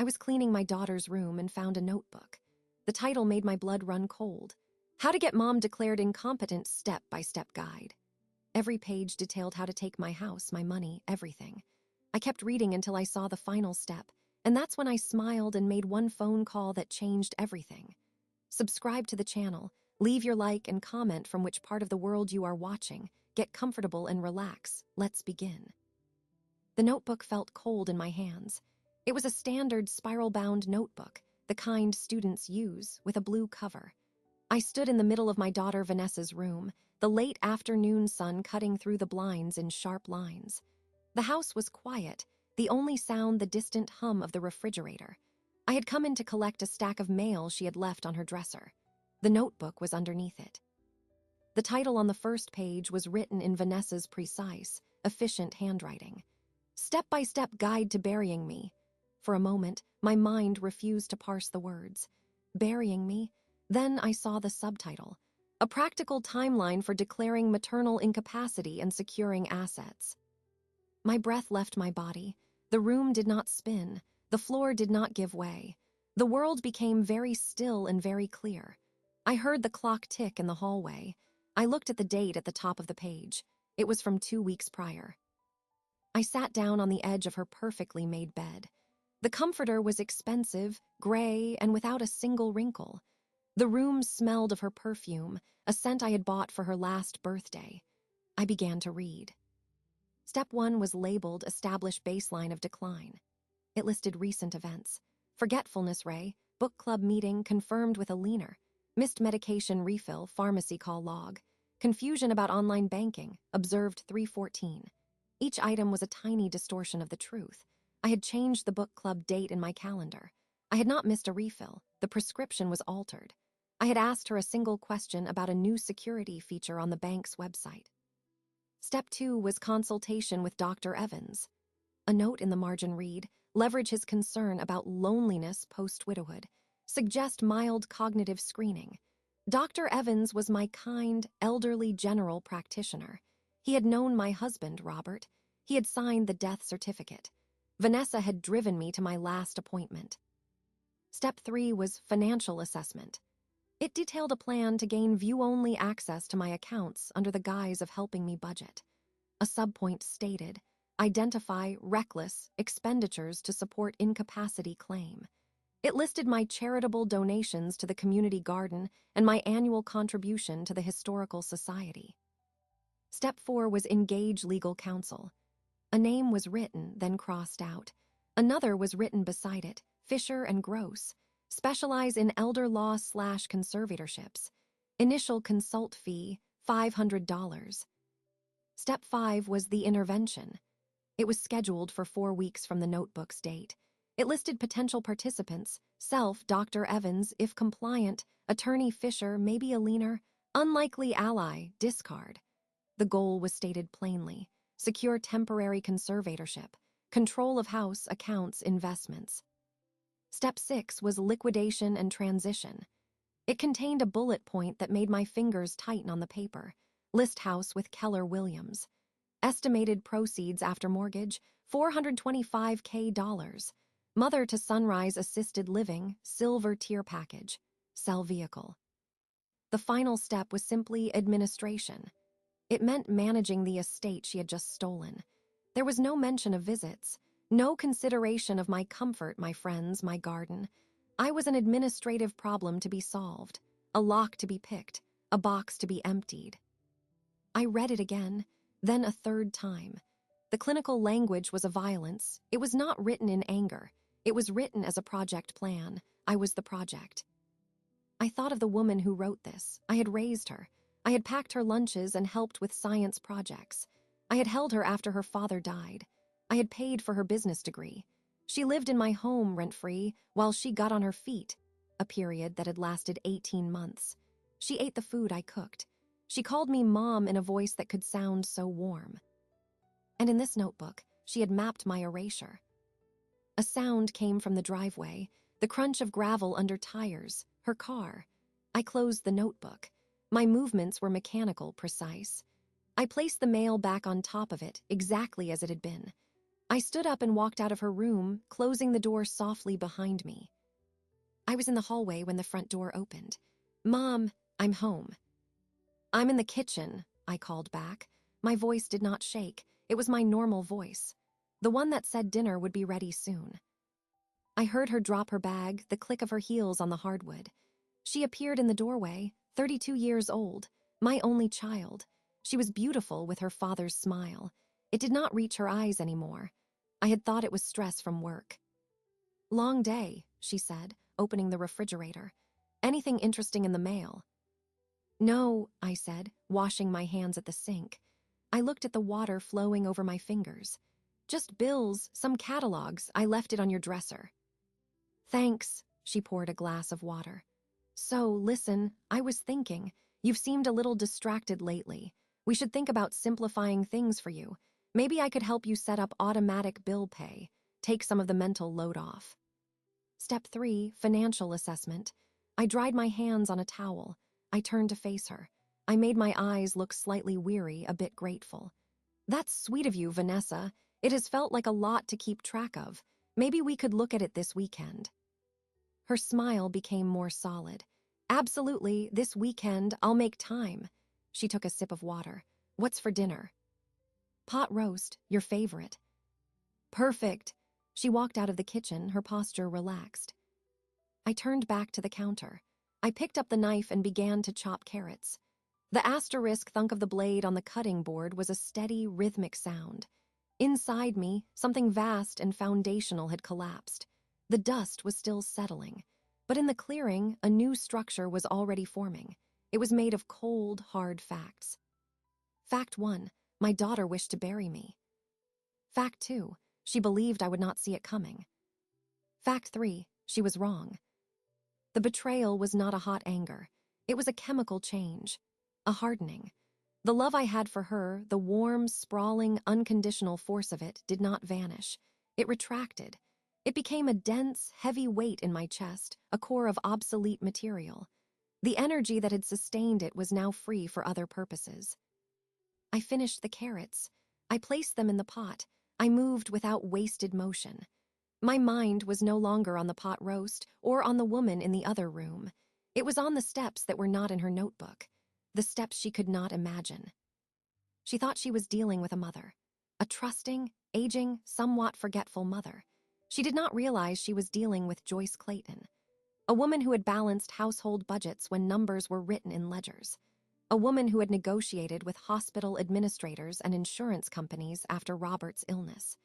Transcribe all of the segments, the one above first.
I was cleaning my daughter's room and found a notebook. The title made my blood run cold. How to Get Mom Declared Incompetent Step-by-Step Guide. Every page detailed how to take my house, my money, everything. I kept reading until I saw the final step, and that's when I smiled and made one phone call that changed everything. Subscribe to the channel, leave your like and comment from which part of the world you are watching. Get comfortable and relax. Let's begin. The notebook felt cold in my hands. It was a standard spiral-bound notebook, the kind students use, with a blue cover. I stood in the middle of my daughter Vanessa's room, the late afternoon sun cutting through the blinds in sharp lines. The house was quiet, the only sound the distant hum of the refrigerator. I had come in to collect a stack of mail she had left on her dresser. The notebook was underneath it. The title on the first page was written in Vanessa's precise, efficient handwriting. Step-by-Step Guide to Burying Me. For a moment, my mind refused to parse the words. Burying me? Then I saw the subtitle. A practical timeline for declaring maternal incapacity and securing assets. My breath left my body. The room did not spin. The floor did not give way. The world became very still and very clear. I heard the clock tick in the hallway. I looked at the date at the top of the page. It was from 2 weeks prior. I sat down on the edge of her perfectly made bed. The comforter was expensive, gray, and without a single wrinkle. The room smelled of her perfume, a scent I had bought for her last birthday. I began to read. Step 1 was labeled Establish Baseline of Decline. It listed recent events. Forgetfulness ray, book club meeting confirmed with a leaner. Missed medication refill, pharmacy call log. Confusion about online banking, observed 314. Each item was a tiny distortion of the truth. I had changed the book club date in my calendar. I had not missed a refill. The prescription was altered. I had asked her a single question about a new security feature on the bank's website. Step 2 was consultation with Dr. Evans. A note in the margin read, leverage his concern about loneliness post-widowhood. Suggest mild cognitive screening. Dr. Evans was my kind, elderly general practitioner. He had known my husband, Robert. He had signed the death certificate. Vanessa had driven me to my last appointment. Step 3 was financial assessment. It detailed a plan to gain view-only access to my accounts under the guise of helping me budget. A subpoint stated, identify reckless expenditures to support incapacity claim. It listed my charitable donations to the community garden and my annual contribution to the Historical Society. Step 4 was engage legal counsel. A name was written, then crossed out. Another was written beside it, Fisher and Gross. Specialize in elder law/conservatorships. Initial consult fee, $500. Step 5 was the intervention. It was scheduled for 4 weeks from the notebook's date. It listed potential participants, self, Dr. Evans, if compliant, attorney Fisher, maybe a leaner, unlikely ally, discard. The goal was stated plainly, secure temporary conservatorship, control of house, accounts, investments. Step 6 was liquidation and transition. It contained a bullet point that made my fingers tighten on the paper. List house with Keller Williams. Estimated proceeds after mortgage, $425K. Mother to Sunrise Assisted Living, silver tier package. Sell vehicle. The final step was simply administration. It meant managing the estate she had just stolen. There was no mention of visits. No consideration of my comfort, my friends, my garden. I was an administrative problem to be solved, a lock to be picked, a box to be emptied. I read it again, then a third time. The clinical language was a violence. It was not written in anger. It was written as a project plan. I was the project. I thought of the woman who wrote this. I had raised her. I had packed her lunches and helped with science projects. I had held her after her father died. I had paid for her business degree. She lived in my home rent-free while she got on her feet, a period that had lasted 18 months. She ate the food I cooked. She called me Mom in a voice that could sound so warm. And in this notebook, she had mapped my erasure. A sound came from the driveway, the crunch of gravel under tires, her car. I closed the notebook. My movements were mechanical, precise. I placed the mail back on top of it, exactly as it had been. I stood up and walked out of her room, closing the door softly behind me. I was in the hallway when the front door opened. "Mom, I'm home." "I'm in the kitchen," I called back. My voice did not shake. It was my normal voice, the one that said dinner would be ready soon. I heard her drop her bag, the click of her heels on the hardwood. She appeared in the doorway, 32 years old, my only child. She was beautiful with her father's smile. It did not reach her eyes anymore. I had thought it was stress from work. "Long day," she said, opening the refrigerator. "Anything interesting in the mail?" "No," I said, washing my hands at the sink. I looked at the water flowing over my fingers. "Just bills, some catalogs. I left it on your dresser." "Thanks," she poured a glass of water. "So, listen, I was thinking, you've seemed a little distracted lately. We should think about simplifying things for you. Maybe I could help you set up automatic bill pay, take some of the mental load off." Step 3, financial assessment. I dried my hands on a towel. I turned to face her. I made my eyes look slightly weary, a bit grateful. "That's sweet of you, Vanessa. It has felt like a lot to keep track of. Maybe we could look at it this weekend." Her smile became more solid. "Absolutely, this weekend, I'll make time." She took a sip of water. "What's for dinner?" "Pot roast, your favorite." "Perfect." She walked out of the kitchen, her posture relaxed. I turned back to the counter. I picked up the knife and began to chop carrots. The asterisk thunk of the blade on the cutting board was a steady, rhythmic sound. Inside me, something vast and foundational had collapsed. The dust was still settling, but in the clearing, a new structure was already forming. It was made of cold, hard facts. Fact 1, my daughter wished to bury me. Fact 2, she believed I would not see it coming. Fact 3, she was wrong. The betrayal was not a hot anger. It was a chemical change, a hardening. The love I had for her, the warm, sprawling, unconditional force of it, did not vanish. It retracted. It became a dense, heavy weight in my chest, a core of obsolete material. The energy that had sustained it was now free for other purposes. I finished the carrots. I placed them in the pot. I moved without wasted motion. My mind was no longer on the pot roast or on the woman in the other room. It was on the steps that were not in her notebook, the steps she could not imagine. She thought she was dealing with a mother, a trusting, aging, somewhat forgetful mother. She did not realize she was dealing with Joyce Clayton, a woman who had balanced household budgets when numbers were written in ledgers, a woman who had negotiated with hospital administrators and insurance companies after Robert's illness,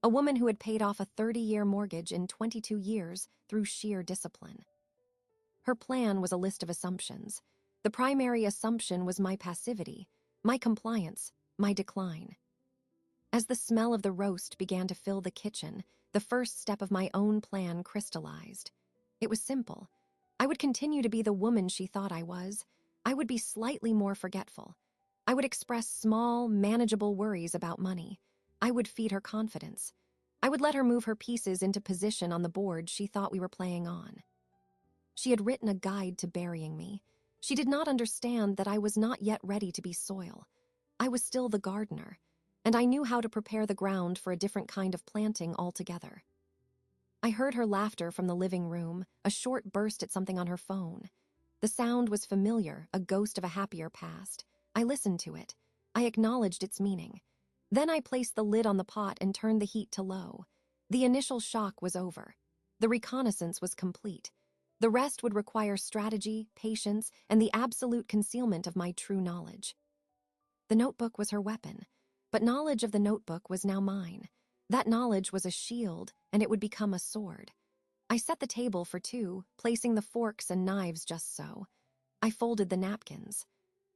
a woman who had paid off a 30-year mortgage in 22 years through sheer discipline. Her plan was a list of assumptions. The primary assumption was my passivity, my compliance, my decline. As the smell of the roast began to fill the kitchen, the first step of my own plan crystallized. It was simple. I would continue to be the woman she thought I was. I would be slightly more forgetful. I would express small, manageable worries about money. I would feed her confidence. I would let her move her pieces into position on the board she thought we were playing on. She had written a guide to burying me. She did not understand that I was not yet ready to be soil. I was still the gardener, and I knew how to prepare the ground for a different kind of planting altogether. I heard her laughter from the living room, a short burst at something on her phone. The sound was familiar, a ghost of a happier past. I listened to it. I acknowledged its meaning. Then I placed the lid on the pot and turned the heat to low. The initial shock was over. The reconnaissance was complete. The rest would require strategy, patience, and the absolute concealment of my true knowledge. The notebook was her weapon, but knowledge of the notebook was now mine. That knowledge was a shield, and it would become a sword. I set the table for two, placing the forks and knives just so. I folded the napkins.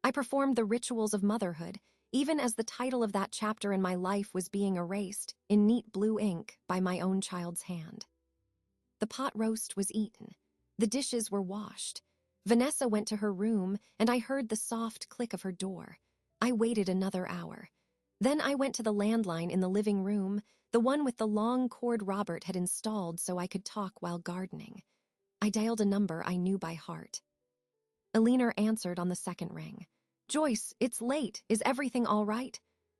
I performed the rituals of motherhood, even as the title of that chapter in my life was being erased in neat blue ink by my own child's hand. The pot roast was eaten. The dishes were washed. Vanessa went to her room, and I heard the soft click of her door. I waited another hour. Then I went to the landline in the living room, the one with the long cord Robert had installed so I could talk while gardening. I dialed a number I knew by heart. Alina answered on the second ring. "Joyce, it's late. Is everything all right?"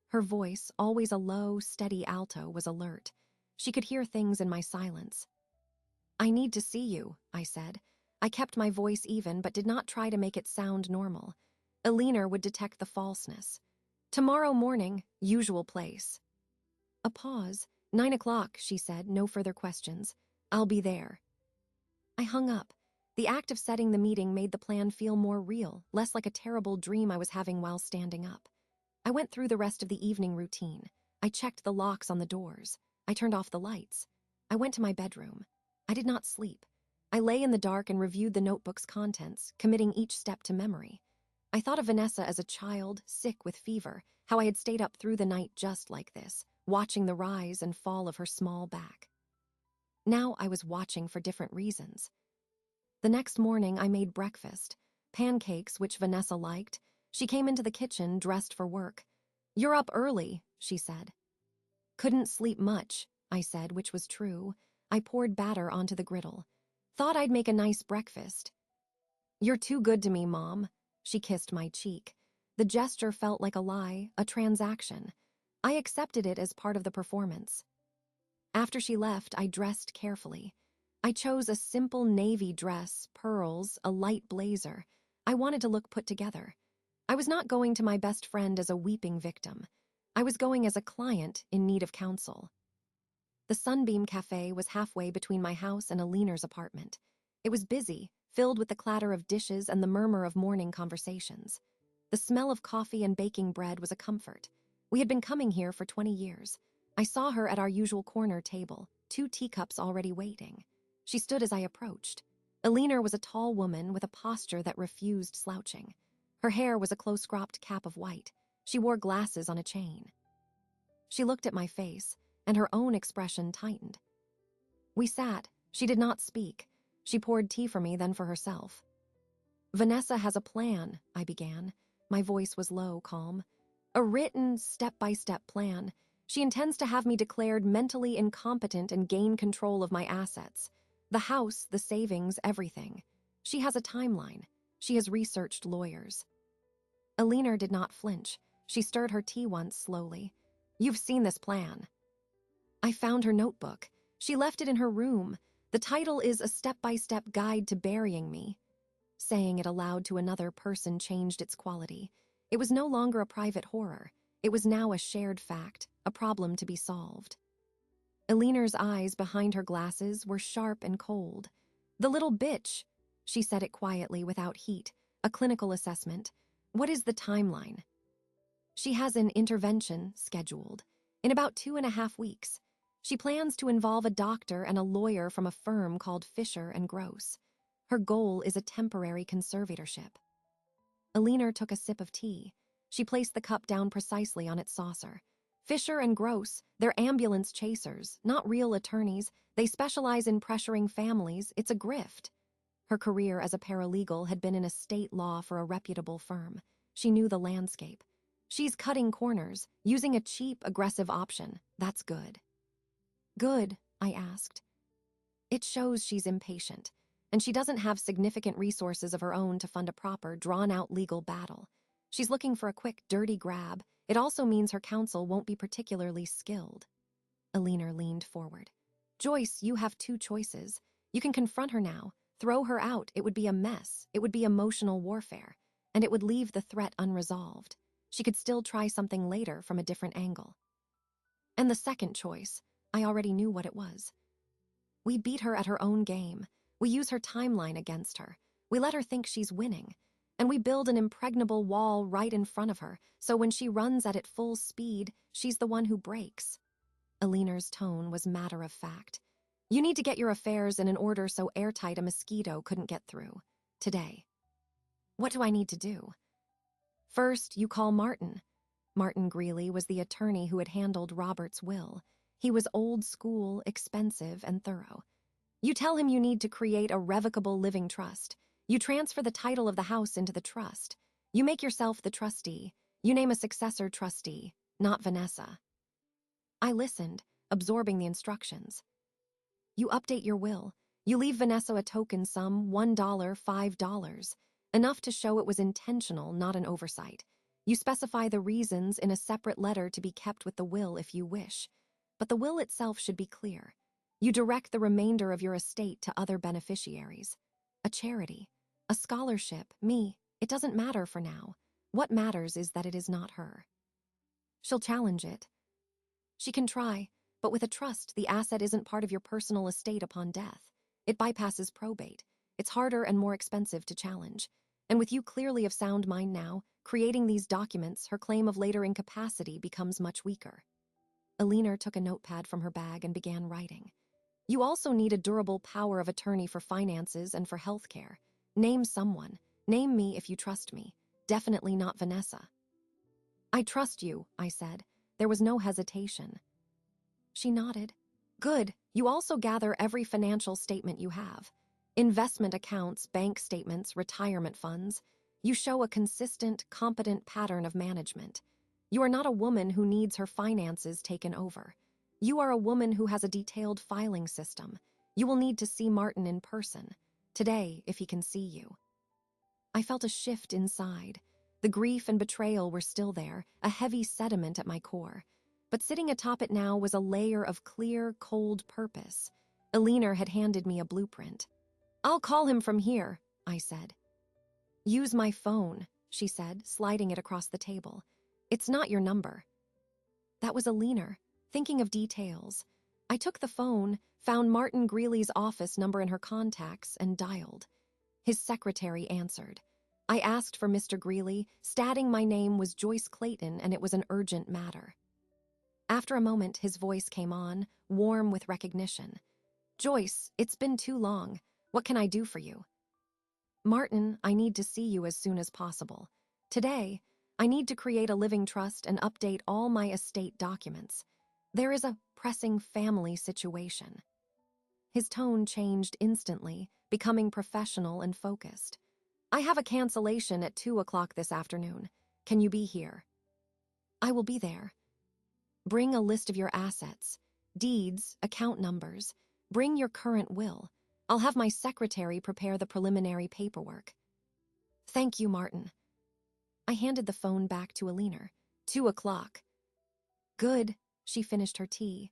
Her voice, always a low, steady alto, was alert. She could hear things in my silence. "I need to see you," I said. I kept my voice even but did not try to make it sound normal. Alina would detect the falseness. "Tomorrow morning, usual place." A pause. 9 o'clock, she said, no further questions. "I'll be there." I hung up. The act of setting the meeting made the plan feel more real, less like a terrible dream I was having while standing up. I went through the rest of the evening routine. I checked the locks on the doors. I turned off the lights. I went to my bedroom. I did not sleep. I lay in the dark and reviewed the notebook's contents, committing each step to memory. I thought of Vanessa as a child, sick with fever, how I had stayed up through the night just like this, watching the rise and fall of her small back. Now I was watching for different reasons. The next morning I made breakfast, pancakes which Vanessa liked. She came into the kitchen dressed for work. "You're up early," she said. "Couldn't sleep much," I said, which was true. I poured batter onto the griddle. "Thought I'd make a nice breakfast." "You're too good to me, Mom." She kissed my cheek. The gesture felt like a lie, a transaction. I accepted it as part of the performance. After she left, I dressed carefully. I chose a simple navy dress, pearls, a light blazer. I wanted to look put together. I was not going to my best friend as a weeping victim. I was going as a client in need of counsel. The Sunbeam Cafe was halfway between my house and Alina's apartment. It was busy, filled with the clatter of dishes and the murmur of morning conversations. The smell of coffee and baking bread was a comfort. We had been coming here for 20 years. I saw her at our usual corner table, 2 teacups already waiting. She stood as I approached. Alina was a tall woman with a posture that refused slouching. Her hair was a close-cropped cap of white. She wore glasses on a chain. She looked at my face, and her own expression tightened. We sat. She did not speak. She poured tea for me, then for herself. "Vanessa has a plan," I began. My voice was low, calm. "A written, step-by-step plan. She intends to have me declared mentally incompetent and gain control of my assets. The house, the savings, everything. She has a timeline. She has researched lawyers." Alina did not flinch. She stirred her tea once slowly. "You've seen this plan." I found her notebook. She left it in her room. The title is A Step-by-Step Guide to Burying Me. Saying it aloud to another person changed its quality. It was no longer a private horror. It was now a shared fact, a problem to be solved. Alina's eyes behind her glasses were sharp and cold. "The little bitch," she said it quietly without heat, a clinical assessment. "What is the timeline?" "She has an intervention scheduled. In about 2.5 weeks. She plans to involve a doctor and a lawyer from a firm called Fisher and Gross. Her goal is a temporary conservatorship." Alina took a sip of tea. She placed the cup down precisely on its saucer. "Fisher and Gross, they're ambulance chasers, not real attorneys. They specialize in pressuring families. It's a grift." Her career as a paralegal had been in a state law for a reputable firm. She knew the landscape. "She's cutting corners, using a cheap, aggressive option. That's good." "Good?" I asked. "It shows she's impatient, and she doesn't have significant resources of her own to fund a proper, drawn-out legal battle. She's looking for a quick, dirty grab. It also means her counsel won't be particularly skilled." Alina leaned forward. "Joyce, you have 2 choices. You can confront her now. Throw her out. It would be a mess. It would be emotional warfare. And it would leave the threat unresolved. She could still try something later from a different angle. And the second choice, I already knew what it was. We beat her at her own game. We use her timeline against her. We let her think she's winning. And we build an impregnable wall right in front of her, so when she runs at it full speed, she's the one who breaks." Alina's tone was matter-of-fact. "You need to get your affairs in an order so airtight a mosquito couldn't get through. Today." "What do I need to do?" "First, you call Martin." Martin Greeley was the attorney who had handled Robert's will. He was old school, expensive, and thorough. "You tell him you need to create a revocable living trust. You transfer the title of the house into the trust. You make yourself the trustee. You name a successor trustee, not Vanessa." I listened, absorbing the instructions. "You update your will. You leave Vanessa a token sum, $1, $5, enough to show it was intentional, not an oversight. You specify the reasons in a separate letter to be kept with the will if you wish, but the will itself should be clear. You direct the remainder of your estate to other beneficiaries. A charity, a scholarship, me, it doesn't matter for now. What matters is that it is not her. She'll challenge it. She can try, but with a trust, the asset isn't part of your personal estate upon death. It bypasses probate. It's harder and more expensive to challenge. And with you clearly of sound mind now, creating these documents, her claim of later incapacity becomes much weaker. Alina took a notepad from her bag and began writing. You also need a durable power of attorney for finances and for health care. Name someone. Name me if you trust me. Definitely not Vanessa. I trust you, I said. There was no hesitation. She nodded. Good. You also gather every financial statement you have. Investment accounts, bank statements, retirement funds. You show a consistent, competent pattern of management. You are not a woman who needs her finances taken over. You are a woman who has a detailed filing system. You will need to see Martin in person. Today, if he can see you. I felt a shift inside. The grief and betrayal were still there, a heavy sediment at my core. But sitting atop it now was a layer of clear, cold purpose. Alina had handed me a blueprint. I'll call him from here, I said. Use my phone, she said, sliding it across the table. It's not your number. That was Alina, thinking of details. I took the phone, found Martin Greeley's office number in her contacts, and dialed. His secretary answered. I asked for Mr. Greeley, stating my name was Joyce Clayton and it was an urgent matter. After a moment, his voice came on, warm with recognition. Joyce, it's been too long. What can I do for you? Martin, I need to see you as soon as possible. Today, I need to create a living trust and update all my estate documents. There is a pressing family situation. His tone changed instantly, becoming professional and focused. I have a cancellation at 2:00 this afternoon. Can you be here? I will be there. Bring a list of your assets, deeds, account numbers. Bring your current will. I'll have my secretary prepare the preliminary paperwork. Thank you, Martin. I handed the phone back to Alina. 2:00. Good, she finished her tea.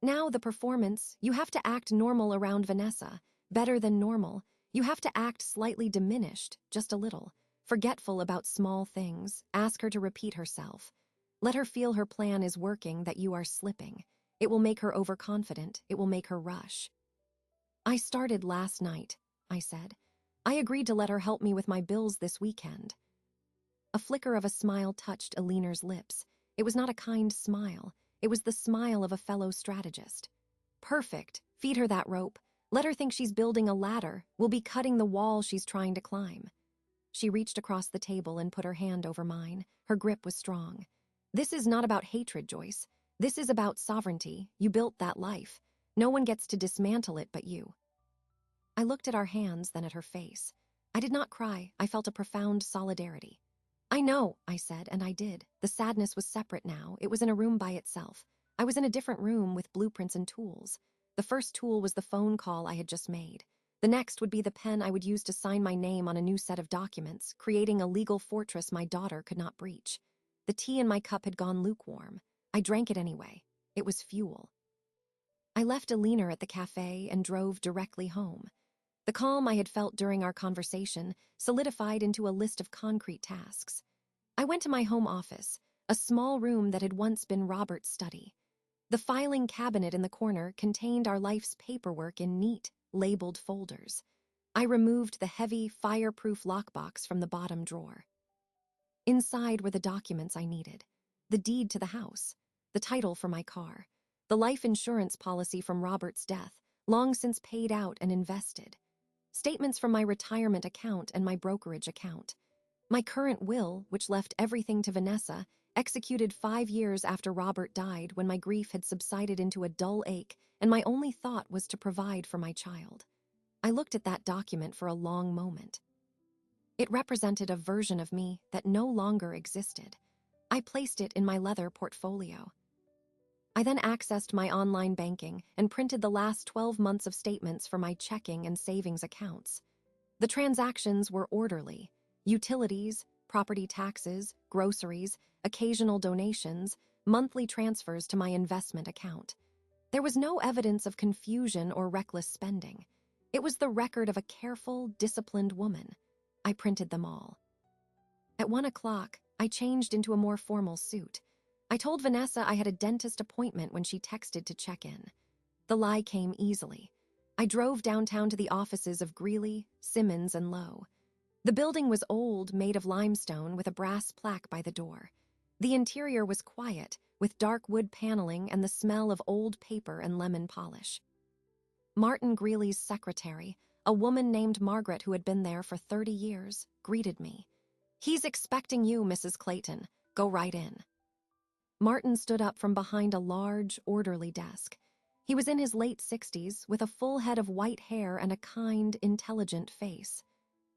Now the performance, you have to act normal around Vanessa. Better than normal. You have to act slightly diminished, just a little. Forgetful about small things. Ask her to repeat herself. Let her feel her plan is working, that you are slipping. It will make her overconfident. It will make her rush. I started last night, I said. I agreed to let her help me with my bills this weekend. A flicker of a smile touched Alina's lips. It was not a kind smile. It was the smile of a fellow strategist. Perfect. Feed her that rope. Let her think she's building a ladder. We'll be cutting the wall she's trying to climb. She reached across the table and put her hand over mine. Her grip was strong. This is not about hatred, Joyce. This is about sovereignty. You built that life. No one gets to dismantle it but you. I looked at our hands, then at her face. I did not cry. I felt a profound solidarity. I know, I said, and I did. The sadness was separate now. It was in a room by itself. I was in a different room with blueprints and tools. The first tool was the phone call I had just made. The next would be the pen I would use to sign my name on a new set of documents, creating a legal fortress my daughter could not breach. The tea in my cup had gone lukewarm. I drank it anyway. It was fuel. I left Alina at the cafe and drove directly home. The calm I had felt during our conversation solidified into a list of concrete tasks. I went to my home office, a small room that had once been Robert's study. The filing cabinet in the corner contained our life's paperwork in neat, labeled folders. I removed the heavy, fireproof lockbox from the bottom drawer. Inside were the documents I needed. The deed to the house, the title for my car, the life insurance policy from Robert's death, long since paid out and invested, statements from my retirement account and my brokerage account, my current will, which left everything to Vanessa, executed 5 years after Robert died when my grief had subsided into a dull ache and my only thought was to provide for my child. I looked at that document for a long moment. It represented a version of me that no longer existed. I placed it in my leather portfolio. I then accessed my online banking and printed the last 12 months of statements for my checking and savings accounts. The transactions were orderly. Utilities, property taxes, groceries, occasional donations, monthly transfers to my investment account. There was no evidence of confusion or reckless spending. It was the record of a careful, disciplined woman. I printed them all. At 1 o'clock, I changed into a more formal suit. I told Vanessa I had a dentist appointment when she texted to check in. The lie came easily. I drove downtown to the offices of Greeley, Simmons, and Lowe. The building was old, made of limestone, with a brass plaque by the door. The interior was quiet, with dark wood paneling and the smell of old paper and lemon polish. Martin Greeley's secretary, a woman named Margaret who had been there for 30 years, greeted me. "He's expecting you, Mrs. Clayton. Go right in." Martin stood up from behind a large, orderly desk. He was in his late 60s, with a full head of white hair and a kind, intelligent face.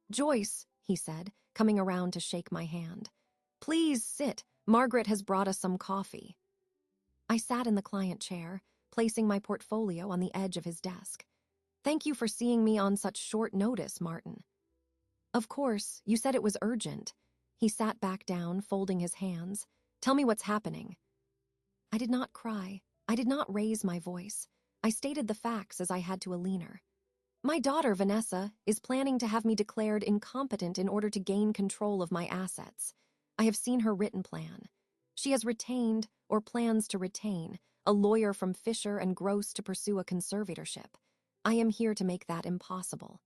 "Joyce," he said, coming around to shake my hand. "Please sit. Margaret has brought us some coffee." I sat in the client chair, placing my portfolio on the edge of his desk. "Thank you for seeing me on such short notice, Martin." "Of course, you said it was urgent." He sat back down, folding his hands. "Tell me what's happening." I did not cry. I did not raise my voice. I stated the facts as I had to Alina. "My daughter, Vanessa, is planning to have me declared incompetent in order to gain control of my assets. I have seen her written plan. She has retained, or plans to retain, a lawyer from Fisher and Gross to pursue a conservatorship. I am here to make that impossible."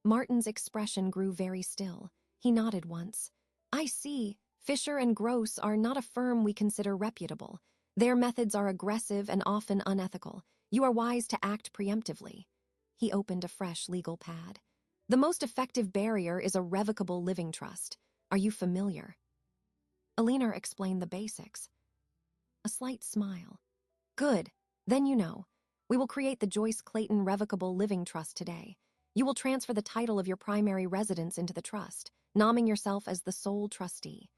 Martin's expression grew very still. He nodded once. "I see. Fisher and Gross are not a firm we consider reputable. Their methods are aggressive and often unethical. You are wise to act preemptively." He opened a fresh legal pad. "The most effective barrier is a revocable living trust. Are you familiar?" Alina explained the basics. A slight smile. "Good. Then you know. We will create the Joyce Clayton Revocable Living Trust today. You will transfer the title of your primary residence into the trust, nomming yourself as the sole trustee.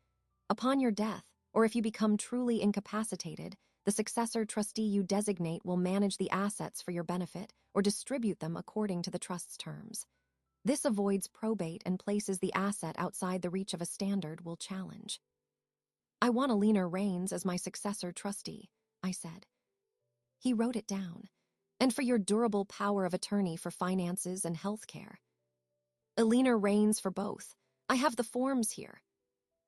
Upon your death, or if you become truly incapacitated, the successor trustee you designate will manage the assets for your benefit or distribute them according to the trust's terms. This avoids probate and places the asset outside the reach of a standard we'll challenge." "I want Alina Raines as my successor trustee," I said. He wrote it down. "And for your durable power of attorney for finances and health care." "Alina Raines for both. I have the forms here."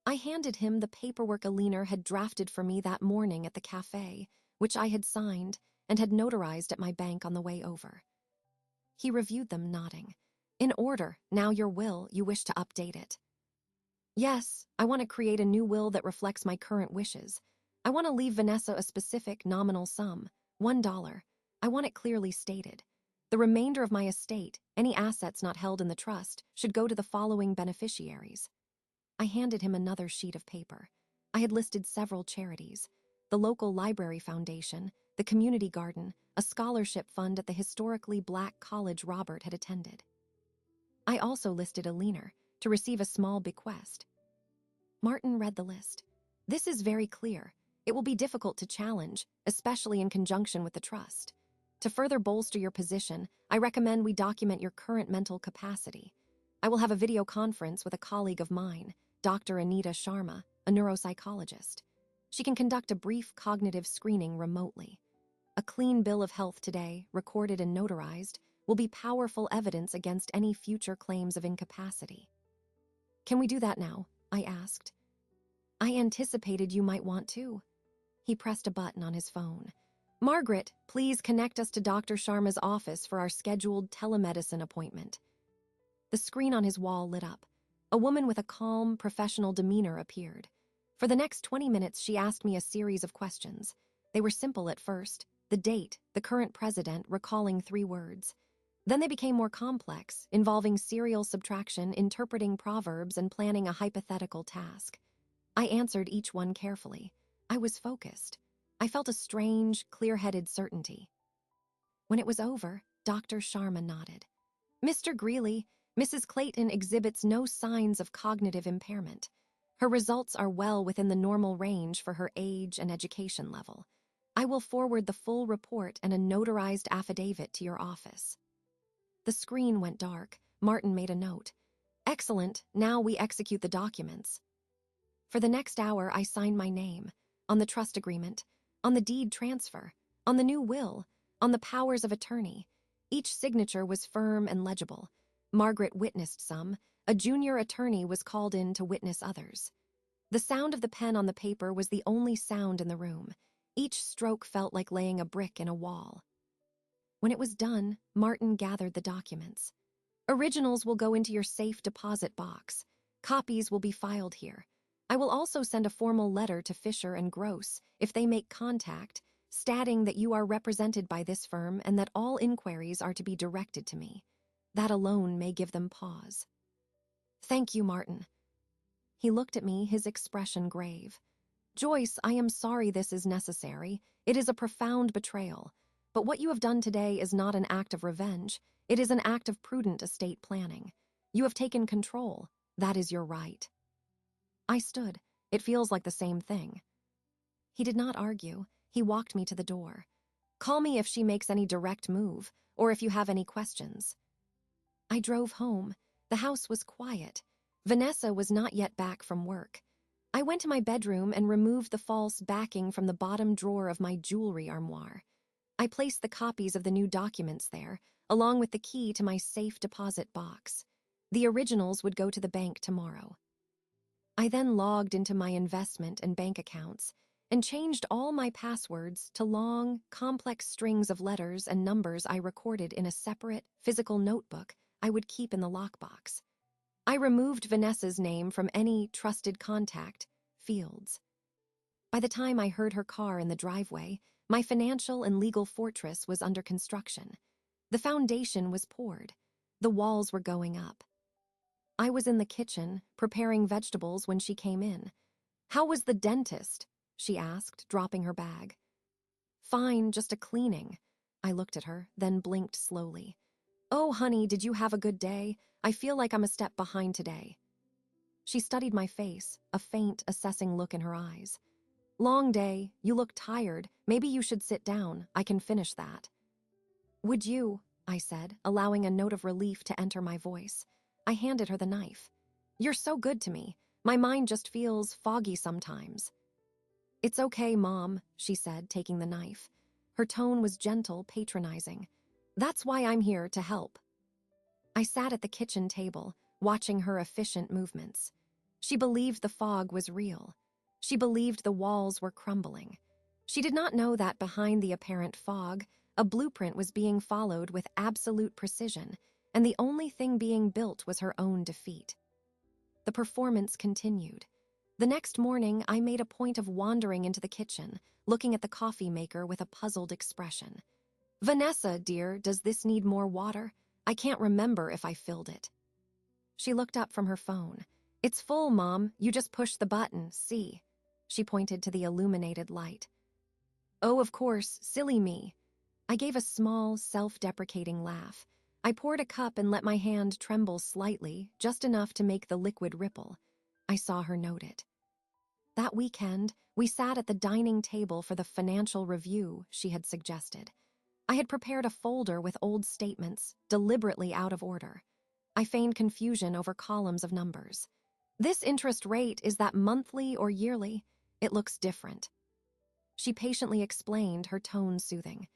I handed him the paperwork Alina had drafted for me that morning at the cafe, which I had signed and had notarized at my bank on the way over. He reviewed them, nodding. "In order, now your will, you wish to update it." "Yes, I want to create a new will that reflects my current wishes. I want to leave Vanessa a specific nominal sum, $1. I want it clearly stated. The remainder of my estate, any assets not held in the trust, should go to the following beneficiaries." I handed him another sheet of paper. I had listed several charities: the local library foundation, the community garden, a scholarship fund at the historically black college Robert had attended. I also listed Alina to receive a small bequest. Martin read the list. "This is very clear. It will be difficult to challenge, especially in conjunction with the trust. To further bolster your position, I recommend we document your current mental capacity. I will have a video conference with a colleague of mine, Dr. Anita Sharma, a neuropsychologist. She can conduct a brief cognitive screening remotely. A clean bill of health today, recorded and notarized, will be powerful evidence against any future claims of incapacity." "Can we do that now?" I asked. "I anticipated you might want to." He pressed a button on his phone. "Margaret, please connect us to Dr. Sharma's office for our scheduled telemedicine appointment." The screen on his wall lit up. A woman with a calm, professional demeanor appeared. For the next 20 minutes, she asked me a series of questions. They were simple at first: the date, the current president, recalling 3 words. Then they became more complex, involving serial subtraction, interpreting proverbs, and planning a hypothetical task. I answered each one carefully. I was focused. I felt a strange, clear-headed certainty. When it was over, Dr. Sharma nodded. "Mr. Greeley, Mrs. Clayton exhibits no signs of cognitive impairment. Her results are well within the normal range for her age and education level. I will forward the full report and a notarized affidavit to your office." The screen went dark. Martin made a note. Excellent, now we execute the documents. For the next hour, I signed my name on the trust agreement, on the deed transfer, on the new will, on the powers of attorney. Each signature was firm and legible. Margaret witnessed some. A junior attorney was called in to witness others. The sound of the pen on the paper was the only sound in the room. Each stroke felt like laying a brick in a wall. When it was done, Martin gathered the documents. Originals will go into your safe deposit box. Copies will be filed here. I will also send a formal letter to Fisher and Gross if they make contact, stating that you are represented by this firm and that all inquiries are to be directed to me. That alone may give them pause. Thank you, Martin. He looked at me, his expression grave. Joyce, I am sorry this is necessary. It is a profound betrayal. But what you have done today is not an act of revenge. It is an act of prudent estate planning. You have taken control. That is your right. I stood. It feels like the same thing. He did not argue. He walked me to the door. Call me if she makes any direct move, or if you have any questions. I drove home. The house was quiet. Vanessa was not yet back from work. I went to my bedroom and removed the false backing from the bottom drawer of my jewelry armoire. I placed the copies of the new documents there, along with the key to my safe deposit box. The originals would go to the bank tomorrow. I then logged into my investment and bank accounts and changed all my passwords to long, complex strings of letters and numbers I recorded in a separate, physical notebook I would keep in the lockbox. I removed Vanessa's name from any trusted contact fields. By the time I heard her car in the driveway, my financial and legal fortress was under construction. The foundation was poured. The walls were going up. I was in the kitchen, preparing vegetables when she came in. How was the dentist? She asked, dropping her bag. Fine, just a cleaning. I looked at her, then blinked slowly. Oh, honey, did you have a good day? I feel like I'm a step behind today. She studied my face, a faint, assessing look in her eyes. Long day, you look tired. Maybe you should sit down. I can finish that. Would you? I said, allowing a note of relief to enter my voice. I handed her the knife. You're so good to me. My mind just feels foggy sometimes. It's okay, Mom, she said, taking the knife. Her tone was gentle, patronizing. That's why I'm here, to help. I sat at the kitchen table, watching her efficient movements. She believed the fog was real. She believed the walls were crumbling. She did not know that behind the apparent fog, a blueprint was being followed with absolute precision, and the only thing being built was her own defeat. The performance continued. The next morning, I made a point of wandering into the kitchen, looking at the coffee maker with a puzzled expression. Vanessa, dear, does this need more water? I can't remember if I filled it. She looked up from her phone. It's full, Mom. You just push the button, see? She pointed to the illuminated light. Oh, of course, silly me. I gave a small, self-deprecating laugh. I poured a cup and let my hand tremble slightly, just enough to make the liquid ripple. I saw her note it. That weekend, we sat at the dining table for the financial review she had suggested. I had prepared a folder with old statements, deliberately out of order. I feigned confusion over columns of numbers. This interest rate, is that monthly or yearly? It looks different. She patiently explained, her tone soothing.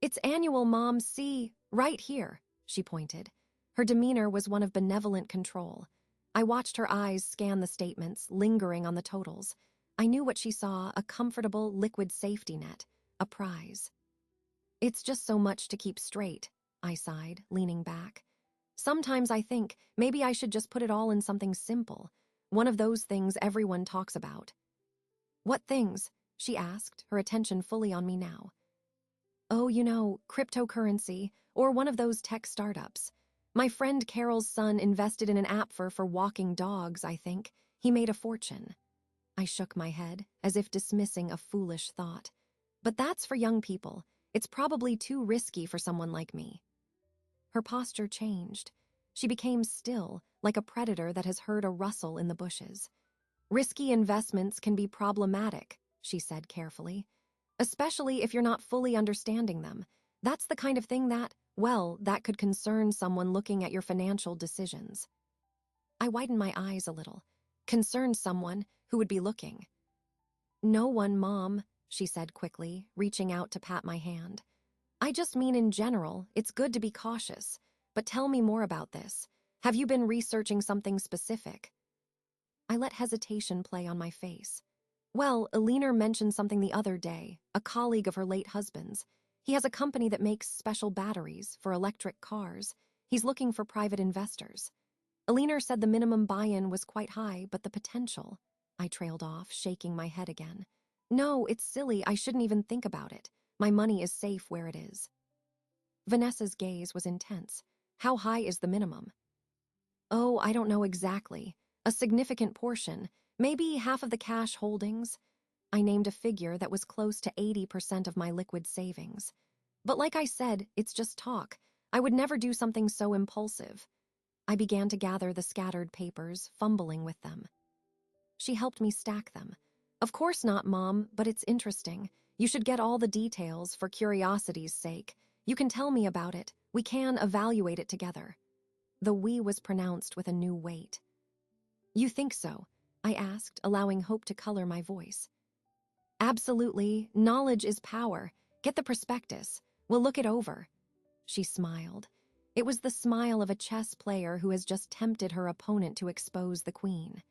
It's annual, Mom, see, right here, she pointed. Her demeanor was one of benevolent control. I watched her eyes scan the statements, lingering on the totals. I knew what she saw, a comfortable liquid safety net, a prize. It's just so much to keep straight, I sighed, leaning back. Sometimes I think maybe I should just put it all in something simple, one of those things everyone talks about. What things? She asked, her attention fully on me now. Oh, cryptocurrency, or one of those tech startups. My friend Carol's son invested in an app for walking dogs, I think. He made a fortune. I shook my head, as if dismissing a foolish thought. But that's for young people. It's probably too risky for someone like me. Her posture changed. She became still, like a predator that has heard a rustle in the bushes. Risky investments can be problematic, she said carefully. Especially if you're not fully understanding them. That's the kind of thing that could concern someone looking at your financial decisions. I widened my eyes a little. Concerned someone who would be looking. No one, Mom, she said quickly, reaching out to pat my hand. I just mean in general, it's good to be cautious. But tell me more about this. Have you been researching something specific? I let hesitation play on my face. Well, Alina mentioned something the other day, a colleague of her late husband's. He has a company that makes special batteries for electric cars. He's looking for private investors. Alina said the minimum buy-in was quite high, but the potential. I trailed off, shaking my head again. No, it's silly. I shouldn't even think about it. My money is safe where it is. Vanessa's gaze was intense. How high is the minimum? Oh, I don't know exactly. A significant portion. Maybe half of the cash holdings. I named a figure that was close to 80% of my liquid savings. But like I said, it's just talk. I would never do something so impulsive. I began to gather the scattered papers, fumbling with them. She helped me stack them. Of course not, Mom, but it's interesting. You should get all the details for curiosity's sake. You can tell me about it. We can evaluate it together. The we was pronounced with a new weight. You think so? I asked, allowing hope to color my voice. Absolutely. Knowledge is power. Get the prospectus. We'll look it over. She smiled. It was the smile of a chess player who has just tempted her opponent to expose the queen.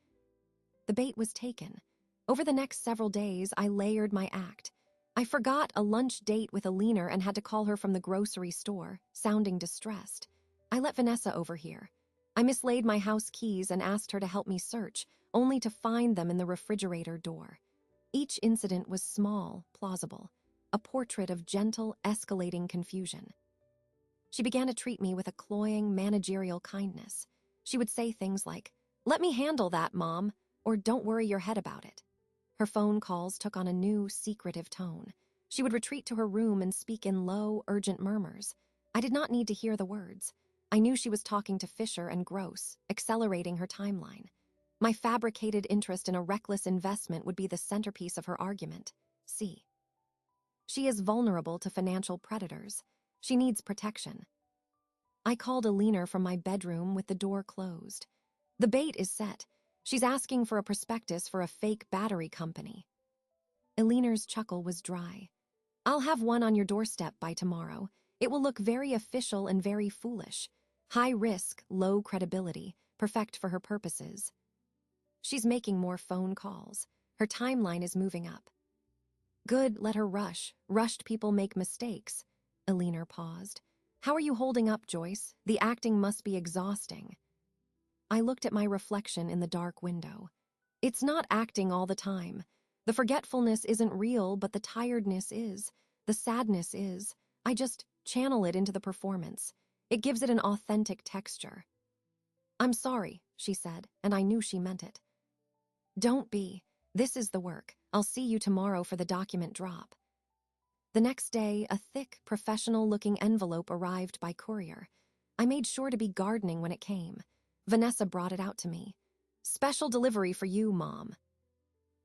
The bait was taken. Over the next several days, I layered my act. I forgot a lunch date with Alina and had to call her from the grocery store, sounding distressed. I let Vanessa overhear. I mislaid my house keys and asked her to help me search, only to find them in the refrigerator door. Each incident was small, plausible, a portrait of gentle, escalating confusion. She began to treat me with a cloying, managerial kindness. She would say things like, "Let me handle that, Mom," or "Don't worry your head about it." Her phone calls took on a new, secretive tone. She would retreat to her room and speak in low, urgent murmurs. I did not need to hear the words. I knew she was talking to Fisher and Gross, accelerating her timeline. My fabricated interest in a reckless investment would be the centerpiece of her argument. See. She is vulnerable to financial predators. She needs protection. I called Alina from my bedroom with the door closed. The bait is set. She's asking for a prospectus for a fake battery company. Alina's chuckle was dry. I'll have one on your doorstep by tomorrow. It will look very official and very foolish. High risk, low credibility, perfect for her purposes. She's making more phone calls. Her timeline is moving up. Good, let her rush. Rushed people make mistakes. Alina paused. How are you holding up, Joyce? The acting must be exhausting. I looked at my reflection in the dark window. It's not acting all the time. The forgetfulness isn't real, but the tiredness is. The sadness is. I just channel it into the performance. It gives it an authentic texture. I'm sorry, she said, and I knew she meant it. Don't be. This is the work. I'll see you tomorrow for the document drop. The next day, a thick, professional-looking envelope arrived by courier. I made sure to be gardening when it came. Vanessa brought it out to me. Special delivery for you, Mom.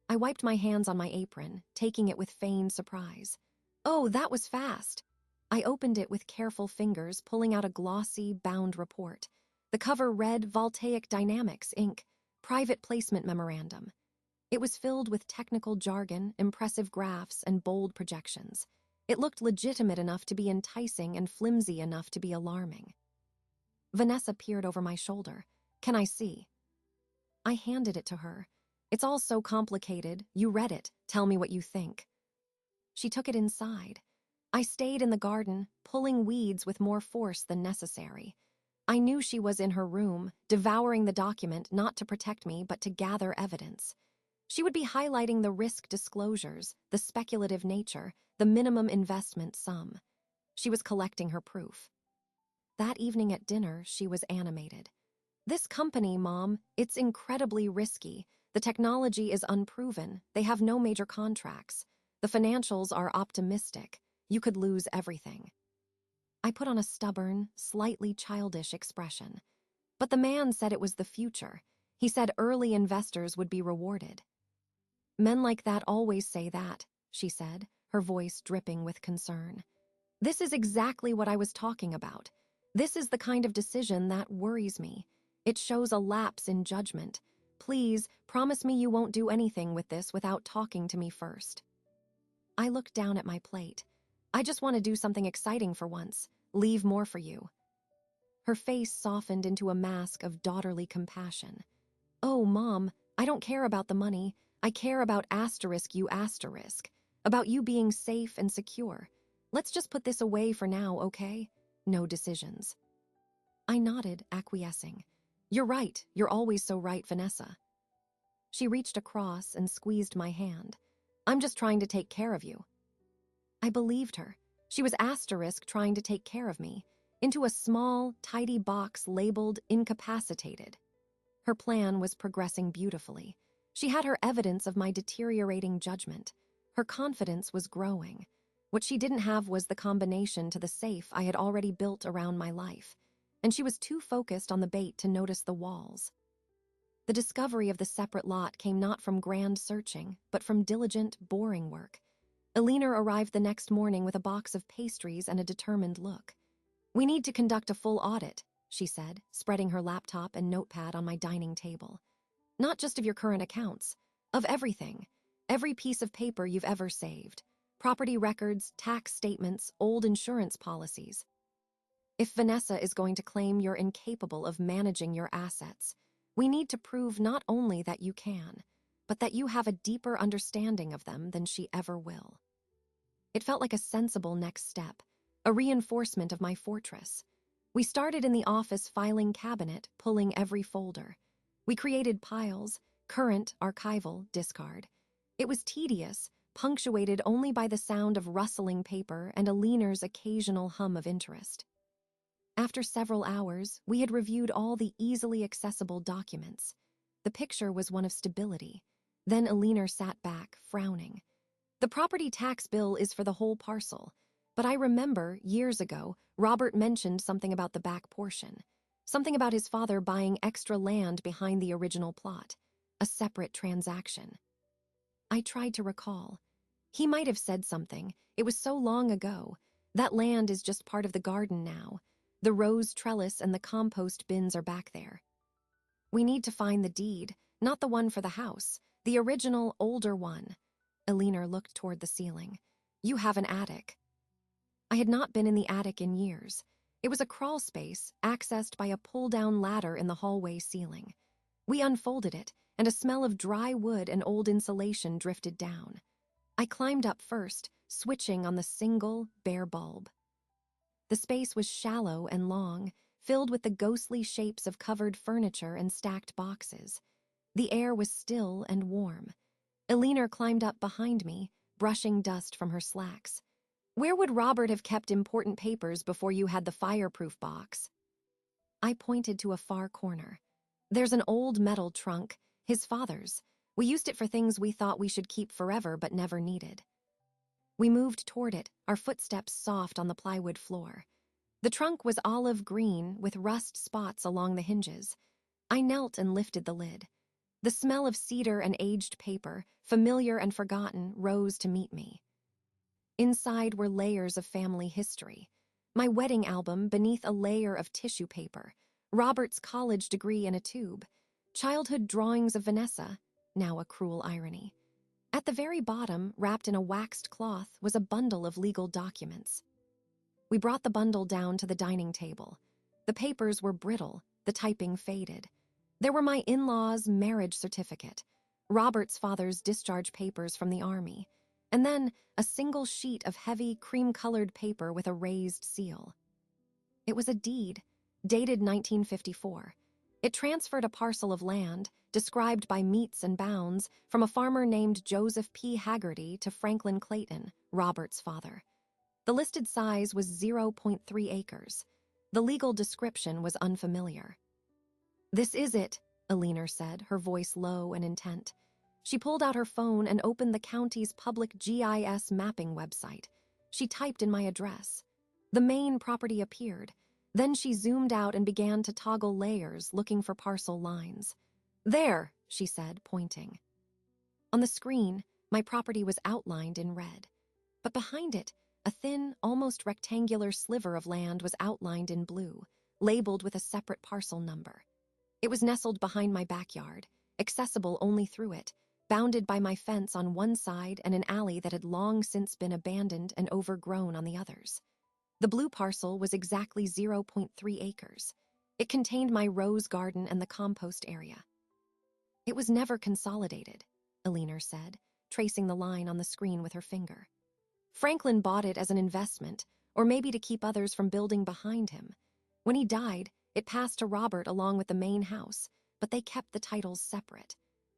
I wiped my hands on my apron, taking it with feigned surprise. Oh, that was fast. I opened it with careful fingers, pulling out a glossy, bound report. The cover read Voltaic Dynamics, Inc., Private Placement Memorandum. It was filled with technical jargon, impressive graphs, and bold projections. It looked legitimate enough to be enticing and flimsy enough to be alarming. Vanessa peered over my shoulder. Can I see? I handed it to her. It's all so complicated. You read it. Tell me what you think. She took it inside. I stayed in the garden, pulling weeds with more force than necessary. I knew she was in her room, devouring the document not to protect me but to gather evidence. She would be highlighting the risk disclosures, the speculative nature, the minimum investment sum. She was collecting her proof. That evening at dinner, she was animated. This company, Mom, it's incredibly risky. The technology is unproven. They have no major contracts. The financials are optimistic. You could lose everything. I put on a stubborn, slightly childish expression. But the man said it was the future. He said early investors would be rewarded. Men like that always say that, she said, her voice dripping with concern. This is exactly what I was talking about. This is the kind of decision that worries me. It shows a lapse in judgment. Please, promise me you won't do anything with this without talking to me first. I looked down at my plate. I just want to do something exciting for once. Leave more for you. Her face softened into a mask of daughterly compassion. Oh, Mom, I don't care about the money. I care about **, about you being safe and secure. Let's just put this away for now, okay? No decisions. I nodded, acquiescing. You're right. You're always so right, Vanessa. She reached across and squeezed my hand. I'm just trying to take care of you. I believed her. She was trying to take care of me, into a small, tidy box labeled incapacitated. Her plan was progressing beautifully. She had her evidence of my deteriorating judgment. Her confidence was growing. What she didn't have was the combination to the safe I had already built around my life, and she was too focused on the bait to notice the walls. The discovery of the separate lot came not from grand searching, but from diligent, boring work. Alina arrived the next morning with a box of pastries and a determined look. We need to conduct a full audit, she said, spreading her laptop and notepad on my dining table. Not just of your current accounts, of everything. Every piece of paper you've ever saved. Property records, tax statements, old insurance policies. If Vanessa is going to claim you're incapable of managing your assets, we need to prove not only that you can, but that you have a deeper understanding of them than she ever will. It felt like a sensible next step, a reinforcement of my fortress. We started in the office filing cabinet, pulling every folder. We created piles, current, archival, discard. It was tedious, punctuated only by the sound of rustling paper and Alina's occasional hum of interest. After several hours, we had reviewed all the easily accessible documents. The picture was one of stability. Then Alina sat back, frowning. The property tax bill is for the whole parcel, but I remember, years ago, Robert mentioned something about the back portion. Something about his father buying extra land behind the original plot. A separate transaction. I tried to recall. He might have said something. It was so long ago. That land is just part of the garden now. The rose trellis and the compost bins are back there. We need to find the deed, not the one for the house, the original, older one. Alina looked toward the ceiling. You have an attic. I had not been in the attic in years. It was a crawl space, accessed by a pull-down ladder in the hallway ceiling. We unfolded it, and a smell of dry wood and old insulation drifted down. I climbed up first, switching on the single, bare bulb. The space was shallow and long, filled with the ghostly shapes of covered furniture and stacked boxes. The air was still and warm. Alina climbed up behind me, brushing dust from her slacks. Where would Robert have kept important papers before you had the fireproof box? I pointed to a far corner. There's an old metal trunk, his father's. We used it for things we thought we should keep forever but never needed. We moved toward it, our footsteps soft on the plywood floor. The trunk was olive green with rust spots along the hinges. I knelt and lifted the lid. The smell of cedar and aged paper, familiar and forgotten, rose to meet me. Inside were layers of family history. My wedding album beneath a layer of tissue paper, Robert's college degree in a tube, childhood drawings of Vanessa, now a cruel irony. At the very bottom, wrapped in a waxed cloth, was a bundle of legal documents. We brought the bundle down to the dining table. The papers were brittle, the typing faded. There were my in-laws' marriage certificate, Robert's father's discharge papers from the army, and then a single sheet of heavy, cream-colored paper with a raised seal. It was a deed, dated 1954. It transferred a parcel of land, described by metes and bounds, from a farmer named Joseph P. Haggerty to Franklin Clayton, Robert's father. The listed size was 0.3 acres. The legal description was unfamiliar. This is it, Alina said, her voice low and intent. She pulled out her phone and opened the county's public GIS mapping website. She typed in my address. The main property appeared. Then she zoomed out and began to toggle layers, looking for parcel lines. There, she said, pointing. On the screen, my property was outlined in red. But behind it, a thin, almost rectangular sliver of land was outlined in blue, labeled with a separate parcel number. It was nestled behind my backyard, accessible only through it, bounded by my fence on one side and an alley that had long since been abandoned and overgrown on the others. The blue parcel was exactly 0.3 acres. It contained my rose garden and the compost area. It was never consolidated, Alina said, tracing the line on the screen with her finger. Franklin bought it as an investment, or maybe to keep others from building behind him. When he died, it passed to Robert along with the main house, but they kept the titles separate.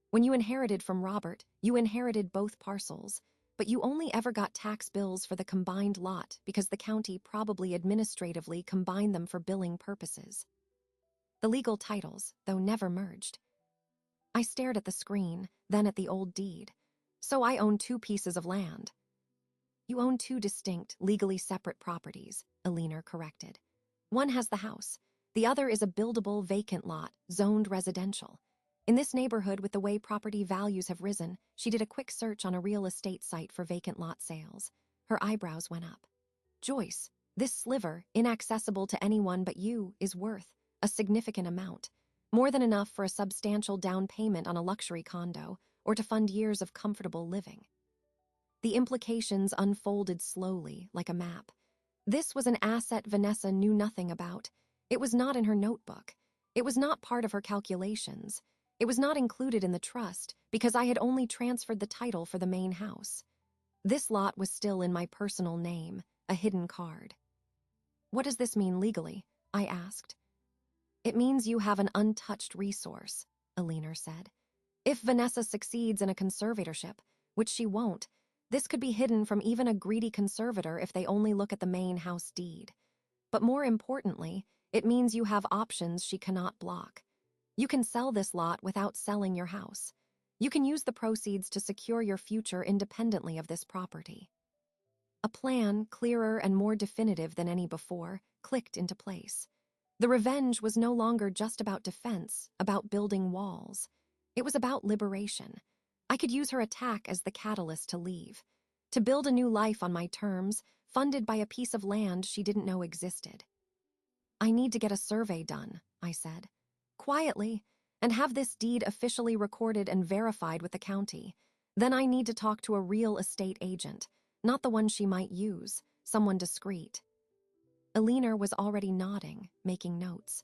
When you inherited from Robert, you inherited both parcels, but you only ever got tax bills for the combined lot because the county probably administratively combined them for billing purposes. The legal titles, though, never merged. I stared at the screen, then at the old deed. So I own 2 pieces of land. You own 2 distinct, legally separate properties, Alina corrected. One has the house. The other is a buildable, vacant lot, zoned residential. In this neighborhood, with the way property values have risen, she did a quick search on a real estate site for vacant lot sales. Her eyebrows went up. Joyce, this sliver, inaccessible to anyone but you, is worth a significant amount. More than enough for a substantial down payment on a luxury condo or to fund years of comfortable living. The implications unfolded slowly, like a map. This was an asset Vanessa knew nothing about. It was not in her notebook. It was not part of her calculations. It was not included in the trust because I had only transferred the title for the main house. This lot was still in my personal name, a hidden card. What does this mean legally? I asked. It means you have an untouched resource, Alina said. If Vanessa succeeds in a conservatorship, which she won't, this could be hidden from even a greedy conservator if they only look at the main house deed. But more importantly, it means you have options she cannot block. You can sell this lot without selling your house. You can use the proceeds to secure your future independently of this property. A plan, clearer and more definitive than any before, clicked into place. The revenge was no longer just about defense, about building walls. It was about liberation. I could use her attack as the catalyst to leave, to build a new life on my terms, funded by a piece of land she didn't know existed. I need to get a survey done, I said, quietly, and have this deed officially recorded and verified with the county. Then I need to talk to a real estate agent, not the one she might use, someone discreet. Alina was already nodding, making notes.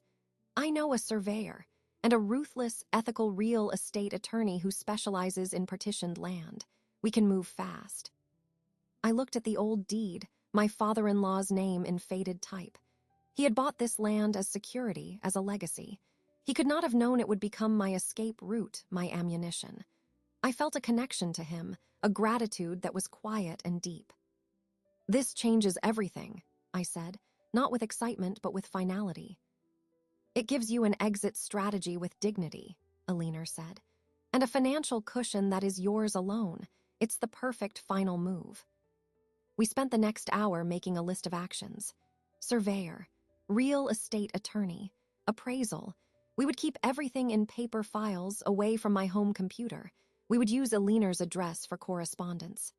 I know a surveyor and a ruthless, ethical real estate attorney who specializes in partitioned land. We can move fast. I looked at the old deed, my father-in-law's name in faded type. He had bought this land as security, as a legacy. He could not have known it would become my escape route, my ammunition. I felt a connection to him, a gratitude that was quiet and deep. This changes everything, I said, not with excitement but with finality. It gives you an exit strategy with dignity, Alina said, and a financial cushion that is yours alone. It's the perfect final move. We spent the next hour making a list of actions. Surveyor, real estate attorney, appraisal. We would keep everything in paper files away from my home computer. We would use Alina's address for correspondence.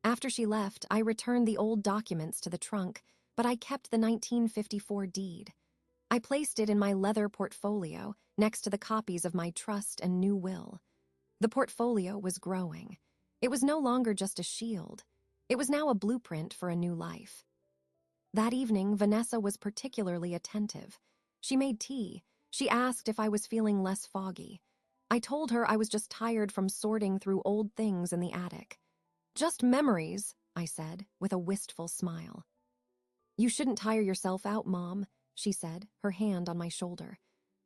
After she left, I returned the old documents to the trunk, but I kept the 1954 deed. I placed it in my leather portfolio next to the copies of my trust and new will. The portfolio was growing. It was no longer just a shield. It was now a blueprint for a new life. That evening, Vanessa was particularly attentive. She made tea. She asked if I was feeling less foggy. I told her I was just tired from sorting through old things in the attic. Just memories, I said, with a wistful smile. You shouldn't tire yourself out, Mom, she said, her hand on my shoulder.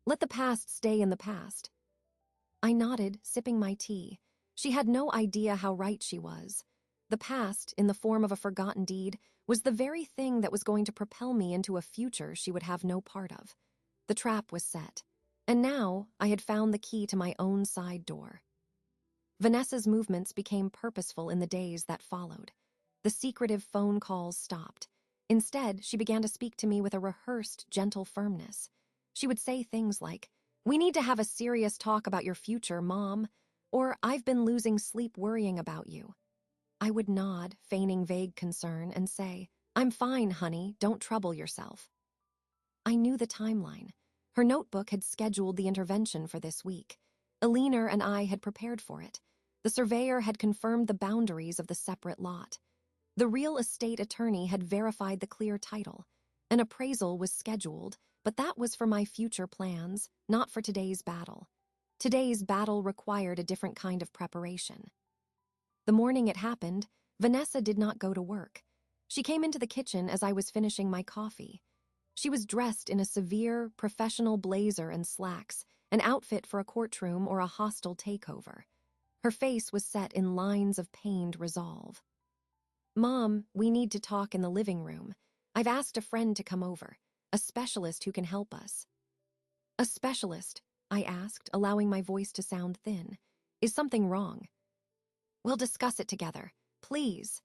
Let the past stay in the past. I nodded, sipping my tea. She had no idea how right she was. The past, in the form of a forgotten deed, was the very thing that was going to propel me into a future she would have no part of. The trap was set, and now I had found the key to my own side door. Vanessa's movements became purposeful in the days that followed. The secretive phone calls stopped. Instead, she began to speak to me with a rehearsed, gentle firmness. She would say things like, "We need to have a serious talk about your future, Mom," or "I've been losing sleep worrying about you." I would nod, feigning vague concern, and say, "I'm fine, honey, don't trouble yourself." I knew the timeline. Her notebook had scheduled the intervention for this week. Eleanor and I had prepared for it. The surveyor had confirmed the boundaries of the separate lot. The real estate attorney had verified the clear title. An appraisal was scheduled, but that was for my future plans, not for today's battle. Today's battle required a different kind of preparation. The morning it happened, Vanessa did not go to work. She came into the kitchen as I was finishing my coffee. She was dressed in a severe, professional blazer and slacks, an outfit for a courtroom or a hostile takeover. Her face was set in lines of pained resolve. "Mom, we need to talk in the living room. I've asked a friend to come over, a specialist who can help us." "A specialist?" I asked, allowing my voice to sound thin. "Is something wrong?" "We'll discuss it together. Please."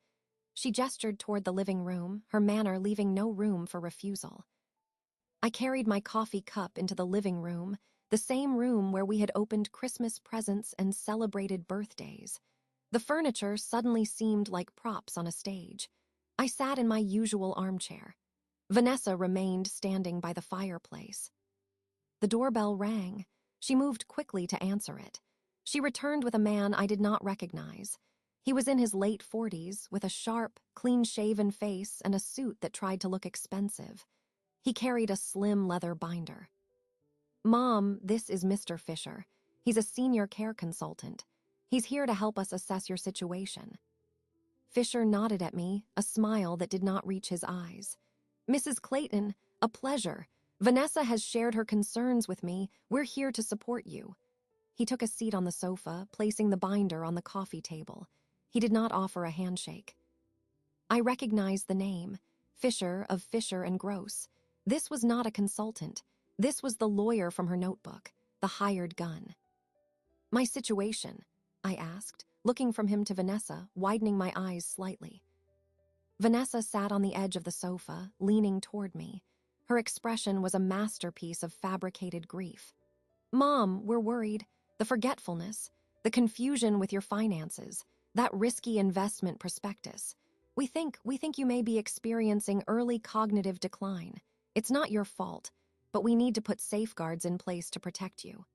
She gestured toward the living room, her manner leaving no room for refusal. I carried my coffee cup into the living room, the same room where we had opened Christmas presents and celebrated birthdays. The furniture suddenly seemed like props on a stage. I sat in my usual armchair. Vanessa remained standing by the fireplace. The doorbell rang. She moved quickly to answer it. She returned with a man I did not recognize. He was in his late 40s, with a sharp, clean-shaven face and a suit that tried to look expensive. He carried a slim leather binder. "Mom, this is Mr. Fisher. He's a senior care consultant. He's here to help us assess your situation." Fisher nodded at me, a smile that did not reach his eyes. "Mrs. Clayton, a pleasure. Vanessa has shared her concerns with me. We're here to support you." He took a seat on the sofa, placing the binder on the coffee table. He did not offer a handshake. I recognized the name, Fisher of Fisher and Gross. This was not a consultant. This was the lawyer from her notebook, the hired gun. "My situation?" I asked, looking from him to Vanessa, widening my eyes slightly. Vanessa sat on the edge of the sofa, leaning toward me. Her expression was a masterpiece of fabricated grief. "Mom, we're worried. The forgetfulness, the confusion with your finances, that risky investment prospectus. We think you may be experiencing early cognitive decline. It's not your fault, but we need to put safeguards in place to protect you."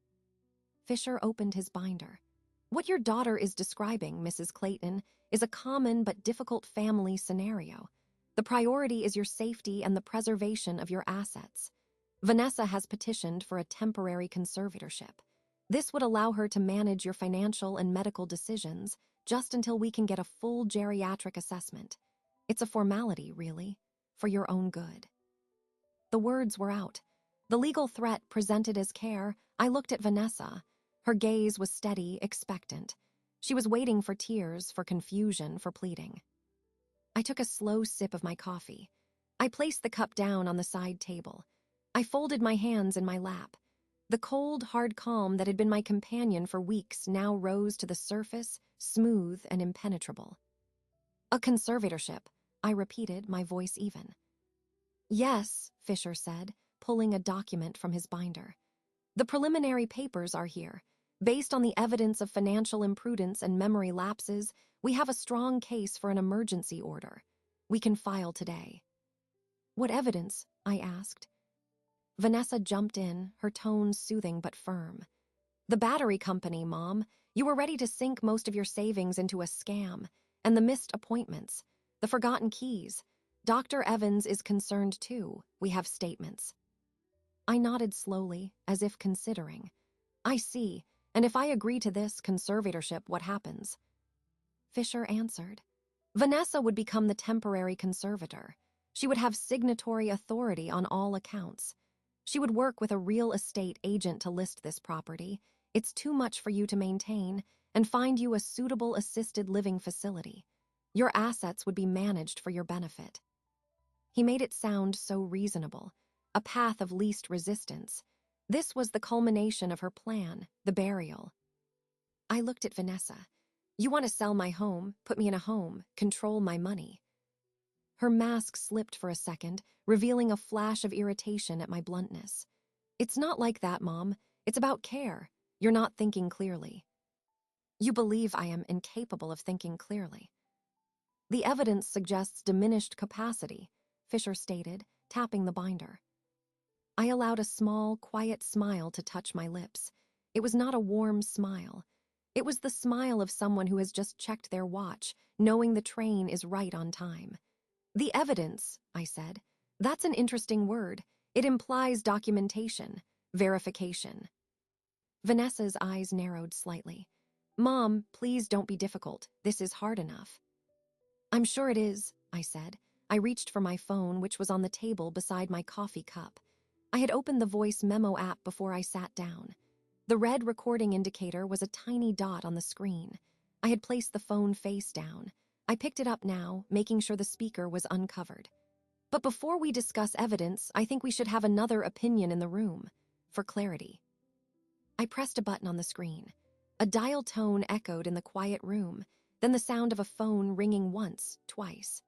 Fisher opened his binder. "What your daughter is describing, Mrs. Clayton, is a common but difficult family scenario. The priority is your safety and the preservation of your assets. Vanessa has petitioned for a temporary conservatorship. This would allow her to manage your financial and medical decisions just until we can get a full geriatric assessment. It's a formality, really, for your own good." The words were out. The legal threat presented as care. I looked at Vanessa. Her gaze was steady, expectant. She was waiting for tears, for confusion, for pleading. I took a slow sip of my coffee. I placed the cup down on the side table. I folded my hands in my lap. The cold, hard calm that had been my companion for weeks now rose to the surface, smooth and impenetrable. "A conservatorship," I repeated, my voice even. "Yes," Fisher said, pulling a document from his binder. "The preliminary papers are here. Based on the evidence of financial imprudence and memory lapses, we have a strong case for an emergency order. We can file today." "What evidence?" I asked. Vanessa jumped in, her tone soothing but firm. "The battery company, Mom. You were ready to sink most of your savings into a scam. And the missed appointments. The forgotten keys. Dr. Evans is concerned too. We have statements." I nodded slowly, as if considering. "I see. And if I agree to this conservatorship, what happens?" Fisher answered. "Vanessa would become the temporary conservator. She would have signatory authority on all accounts. She would work with a real estate agent to list this property. It's too much for you to maintain, and find you a suitable assisted living facility. Your assets would be managed for your benefit." He made it sound so reasonable, a path of least resistance. This was the culmination of her plan, the burial. I looked at Vanessa. "You want to sell my home, put me in a home, control my money." Her mask slipped for a second, revealing a flash of irritation at my bluntness. "It's not like that, Mom. It's about care. You're not thinking clearly." "You believe I am incapable of thinking clearly." "The evidence suggests diminished capacity," Fisher stated, tapping the binder. I allowed a small, quiet smile to touch my lips. It was not a warm smile. It was the smile of someone who has just checked their watch, knowing the train is right on time. The evidence, I said. That's an interesting word. It implies documentation, verification. Vanessa's eyes narrowed slightly. Mom, please don't be difficult. This is hard enough. I'm sure it is, I said. I reached for my phone, which was on the table beside my coffee cup. I had opened the voice memo app before I sat down. The red recording indicator was a tiny dot on the screen. I had placed the phone face down. I picked it up now, making sure the speaker was uncovered. But before we discuss evidence, I think we should have another opinion in the room, for clarity. I pressed a button on the screen. A dial tone echoed in the quiet room, then the sound of a phone ringing once, twice.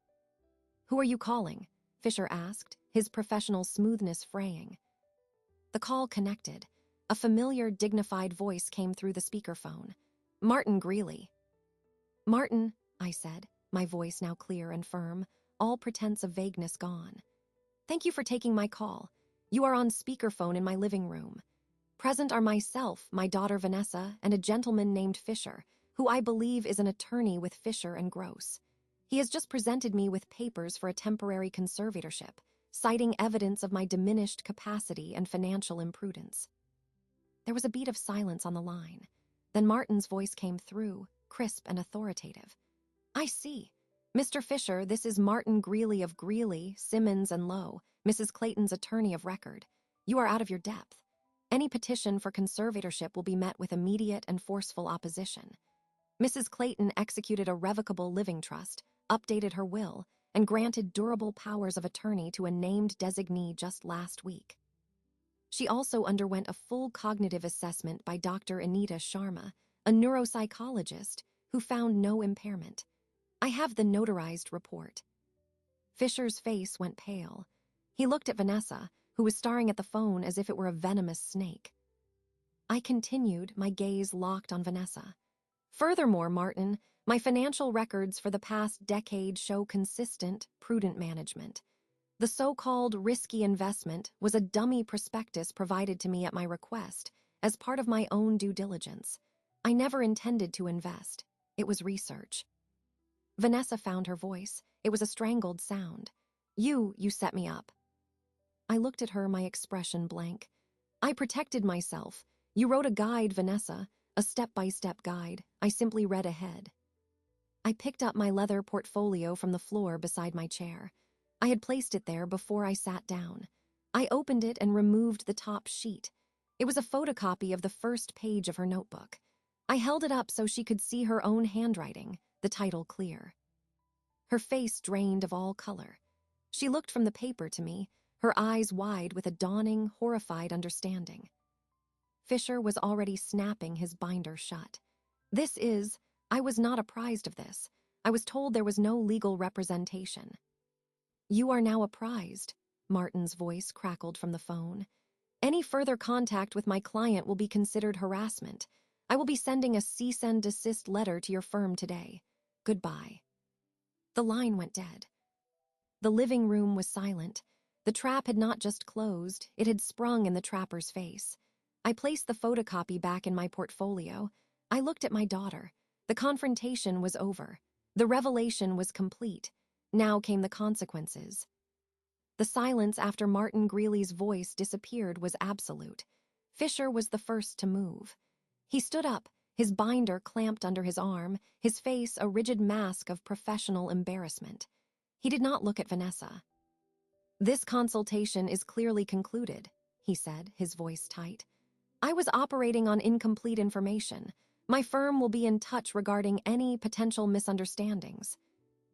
Who are you calling? Fisher asked, his professional smoothness fraying. The call connected. A familiar, dignified voice came through the speakerphone. Martin Greeley. Martin, I said, my voice now clear and firm, all pretense of vagueness gone. Thank you for taking my call. You are on speakerphone in my living room. Present are myself, my daughter Vanessa, and a gentleman named Fisher, who I believe is an attorney with Fisher and Gross. He has just presented me with papers for a temporary conservatorship, citing evidence of my diminished capacity and financial imprudence. There was a beat of silence on the line. Then Martin's voice came through, crisp and authoritative. I see. Mr. Fisher, this is Martin Greeley of Greeley, Simmons and Lowe, Mrs. Clayton's attorney of record. You are out of your depth. Any petition for conservatorship will be met with immediate and forceful opposition. Mrs. Clayton executed a revocable living trust, updated her will, and granted durable powers of attorney to a named designee just last week. She also underwent a full cognitive assessment by Dr. Anita Sharma, a neuropsychologist, who found no impairment. I have the notarized report. Fisher's face went pale. He looked at Vanessa, who was staring at the phone as if it were a venomous snake. I continued, my gaze locked on Vanessa. Furthermore, Martin, my financial records for the past decade show consistent, prudent management. The so-called risky investment was a dummy prospectus provided to me at my request as part of my own due diligence. I never intended to invest. It was research. Vanessa found her voice. It was a strangled sound. You set me up. I looked at her, my expression blank. I protected myself. You wrote a guide, Vanessa, a step-by-step guide. I simply read ahead. I picked up my leather portfolio from the floor beside my chair. I had placed it there before I sat down. I opened it and removed the top sheet. It was a photocopy of the first page of her notebook. I held it up so she could see her own handwriting, the title clear. Her face drained of all color. She looked from the paper to me, her eyes wide with a dawning, horrified understanding. Fisher was already snapping his binder shut. I was not apprised of this. I was told there was no legal representation. You are now apprised, Martin's voice crackled from the phone. Any further contact with my client will be considered harassment. I will be sending a cease and desist letter to your firm today. Goodbye. The line went dead. The living room was silent. The trap had not just closed, it had sprung in the trapper's face. I placed the photocopy back in my portfolio. I looked at my daughter. The confrontation was over. The revelation was complete. Now came the consequences. The silence after Martin Greeley's voice disappeared was absolute. Fisher was the first to move. He stood up, his binder clamped under his arm, his face a rigid mask of professional embarrassment. He did not look at Vanessa. This consultation is clearly concluded, he said, his voice tight. I was operating on incomplete information. My firm will be in touch regarding any potential misunderstandings.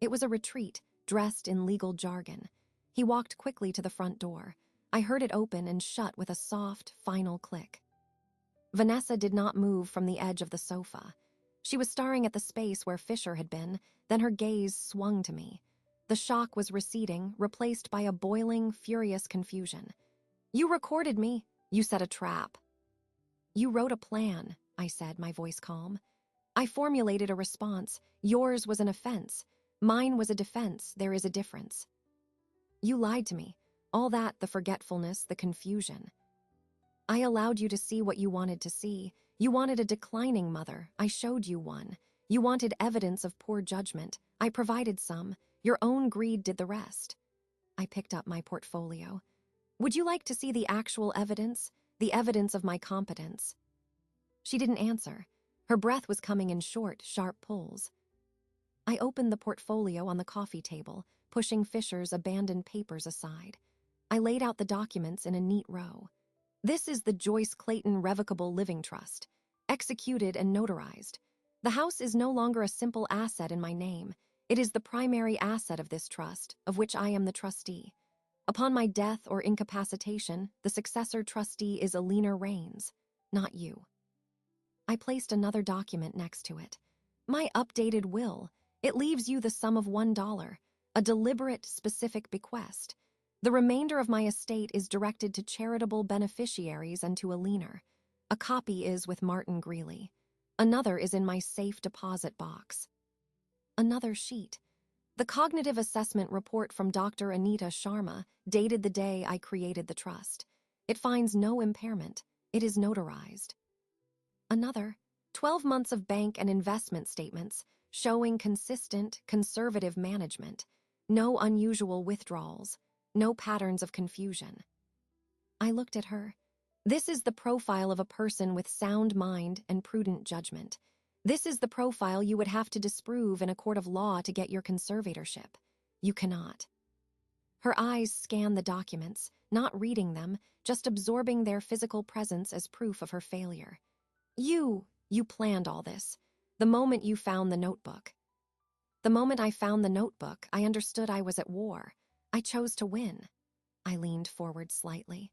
It was a retreat, dressed in legal jargon. He walked quickly to the front door. I heard it open and shut with a soft, final click. Vanessa did not move from the edge of the sofa. She was staring at the space where Fisher had been, then her gaze swung to me. The shock was receding, replaced by a boiling, furious confusion. You recorded me. You set a trap. You wrote a plan, I said, my voice calm. I formulated a response. Yours was an offense. Mine was a defense. There is a difference. You lied to me. All that, the forgetfulness, the confusion. I allowed you to see what you wanted to see. You wanted a declining mother. I showed you one. You wanted evidence of poor judgment. I provided some. Your own greed did the rest. I picked up my portfolio. Would you like to see the actual evidence? The evidence of my competence? She didn't answer. Her breath was coming in short, sharp pulls. I opened the portfolio on the coffee table, pushing Fisher's abandoned papers aside. I laid out the documents in a neat row. This is the Joyce Clayton Revocable Living Trust, executed and notarized. The house is no longer a simple asset in my name. It is the primary asset of this trust, of which I am the trustee. Upon my death or incapacitation, the successor trustee is Alina Raines, not you. I placed another document next to it. My updated will. It leaves you the sum of $1, a deliberate, specific bequest. The remainder of my estate is directed to charitable beneficiaries and to Alina. A copy is with Martin Greeley. Another is in my safe deposit box. Another sheet. The cognitive assessment report from Dr. Anita Sharma, dated the day I created the trust. It finds no impairment. It is notarized. Another, 12 months of bank and investment statements showing consistent, conservative management, no unusual withdrawals, no patterns of confusion. I looked at her. This is the profile of a person with sound mind and prudent judgment. This is the profile you would have to disprove in a court of law to get your conservatorship. You cannot. Her eyes scanned the documents, not reading them, just absorbing their physical presence as proof of her failure. You planned all this. The moment you found the notebook. The moment I found the notebook, I understood I was at war. I chose to win. I leaned forward slightly.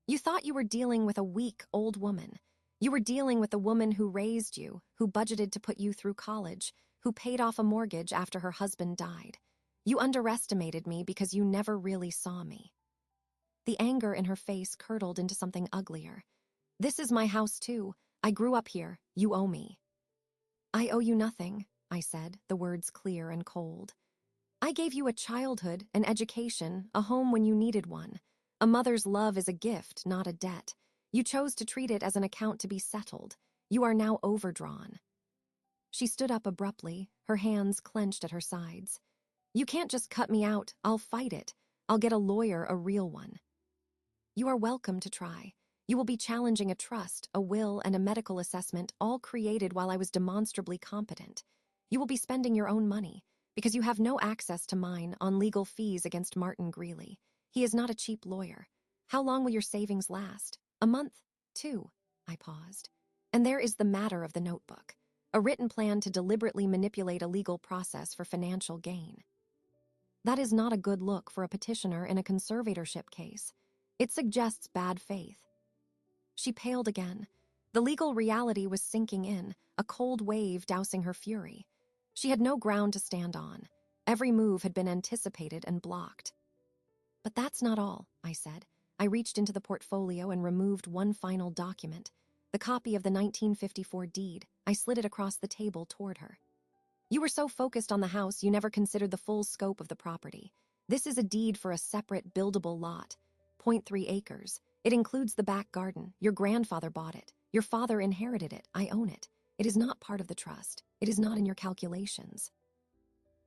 You thought you were dealing with a weak, old woman. You were dealing with the woman who raised you, who budgeted to put you through college, who paid off a mortgage after her husband died. You underestimated me because you never really saw me. The anger in her face curdled into something uglier. This is my house too. I grew up here. You owe me. I owe you nothing, I said, the words clear and cold. I gave you a childhood, an education, a home when you needed one. A mother's love is a gift, not a debt. You chose to treat it as an account to be settled. You are now overdrawn. She stood up abruptly, her hands clenched at her sides. You can't just cut me out. I'll fight it. I'll get a lawyer, a real one. You are welcome to try. You will be challenging a trust, a will, and a medical assessment, all created while I was demonstrably competent. You will be spending your own money, because you have no access to mine, on legal fees against Martin Greeley. He is not a cheap lawyer. How long will your savings last? A month? 2? I paused. And there is the matter of the notebook, a written plan to deliberately manipulate a legal process for financial gain. That is not a good look for a petitioner in a conservatorship case. It suggests bad faith. She paled again. The legal reality was sinking in, a cold wave dousing her fury. She had no ground to stand on. Every move had been anticipated and blocked. But that's not all, I said. I reached into the portfolio and removed one final document, the copy of the 1954 deed. I slid it across the table toward her. You were so focused on the house you never considered the full scope of the property. This is a deed for a separate buildable lot, 0.3 acres. It includes the back garden. Your grandfather bought it. Your father inherited it. I own it. It is not part of the trust. It is not in your calculations.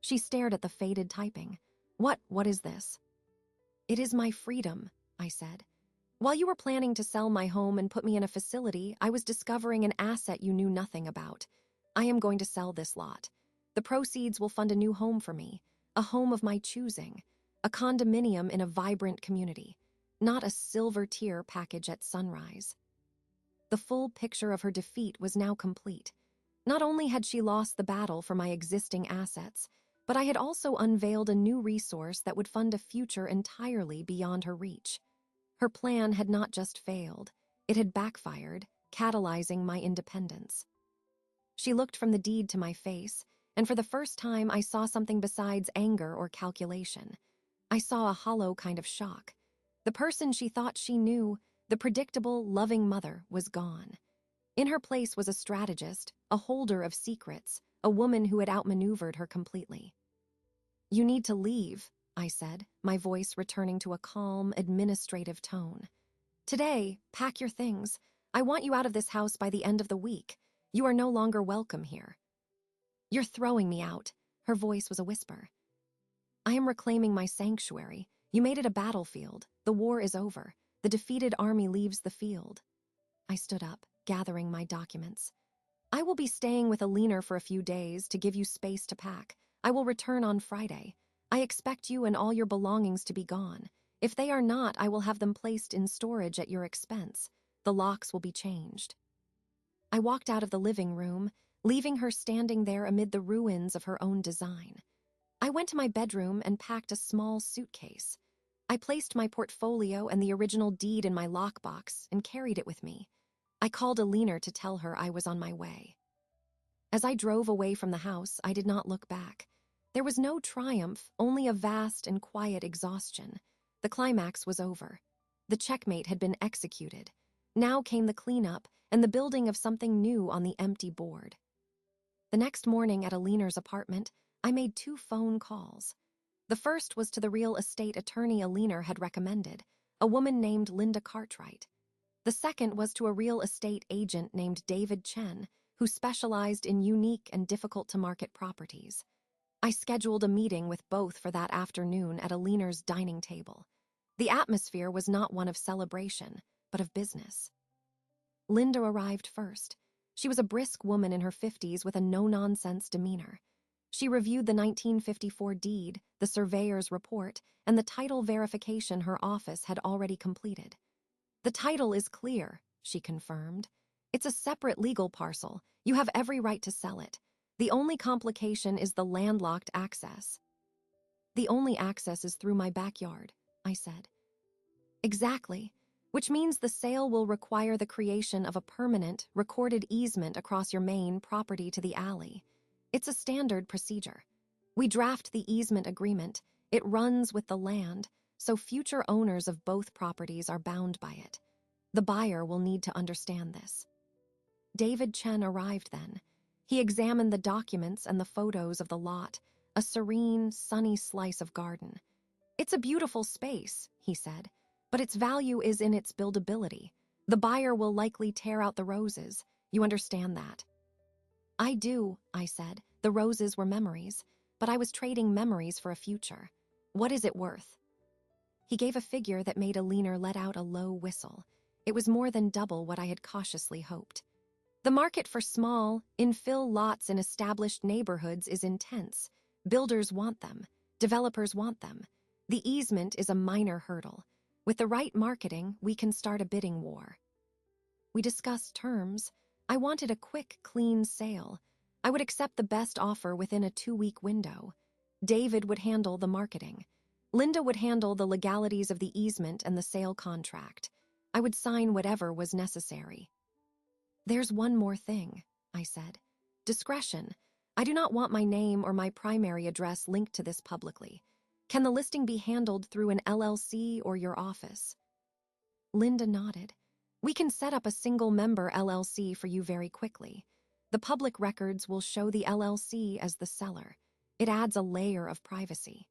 She stared at the faded typing. What is this? It is my freedom, I said. While you were planning to sell my home and put me in a facility, I was discovering an asset you knew nothing about. I am going to sell this lot. The proceeds will fund a new home for me, a home of my choosing, a condominium in a vibrant community, not a silver tier package at Sunrise. The full picture of her defeat was now complete. Not only had she lost the battle for my existing assets, but I had also unveiled a new resource that would fund a future entirely beyond her reach. Her plan had not just failed, it had backfired, catalyzing my independence. She looked from the deed to my face, and for the first time I saw something besides anger or calculation. I saw a hollow kind of shock. The person she thought she knew, the predictable, loving mother, was gone. In her place was a strategist, a holder of secrets, a woman who had outmaneuvered her completely. You need to leave, I said, my voice returning to a calm, administrative tone. Today, pack your things. I want you out of this house by the end of the week. You are no longer welcome here. You're throwing me out. Her voice was a whisper. I am reclaiming my sanctuary. You made it a battlefield. The war is over. The defeated army leaves the field. I stood up, gathering my documents. I will be staying with Alina for a few days to give you space to pack. I will return on Friday. I expect you and all your belongings to be gone. If they are not, I will have them placed in storage at your expense. The locks will be changed. I walked out of the living room, leaving her standing there amid the ruins of her own design. I went to my bedroom and packed a small suitcase. I placed my portfolio and the original deed in my lockbox and carried it with me. I called Alina to tell her I was on my way. As I drove away from the house, I did not look back. There was no triumph, only a vast and quiet exhaustion. The climax was over. The checkmate had been executed. Now came the cleanup and the building of something new on the empty board. The next morning at Alina's apartment, I made 2 phone calls. The first was to the real estate attorney Alina had recommended, a woman named Linda Cartwright. The second was to a real estate agent named David Chen, who specialized in unique and difficult-to-market properties. I scheduled a meeting with both for that afternoon at Alina's dining table. The atmosphere was not one of celebration, but of business. Linda arrived first. She was a brisk woman in her 50s with a no-nonsense demeanor. She reviewed the 1954 deed, the surveyor's report, and the title verification her office had already completed. The title is clear, she confirmed. It's a separate legal parcel. You have every right to sell it. The only complication is the landlocked access. The only access is through my backyard, I said. Exactly, which means the sale will require the creation of a permanent, recorded easement across your main property to the alley. It's a standard procedure. We draft the easement agreement. It runs with the land, so future owners of both properties are bound by it. The buyer will need to understand this. David Chen arrived then. He examined the documents and the photos of the lot, a serene, sunny slice of garden. It's a beautiful space, he said, but its value is in its buildability. The buyer will likely tear out the roses. You understand that? I do, I said. The roses were memories, but I was trading memories for a future. What is it worth? He gave a figure that made Alina let out a low whistle. It was more than double what I had cautiously hoped. The market for small, infill lots in established neighborhoods is intense. Builders want them. Developers want them. The easement is a minor hurdle. With the right marketing, we can start a bidding war. We discussed terms. I wanted a quick, clean sale. I would accept the best offer within a 2-week window. David would handle the marketing. Linda would handle the legalities of the easement and the sale contract. I would sign whatever was necessary. There's one more thing, I said. Discretion. I do not want my name or my primary address linked to this publicly. Can the listing be handled through an LLC or your office? Linda nodded. We can set up a single-member LLC for you very quickly. The public records will show the LLC as the seller. It adds a layer of privacy.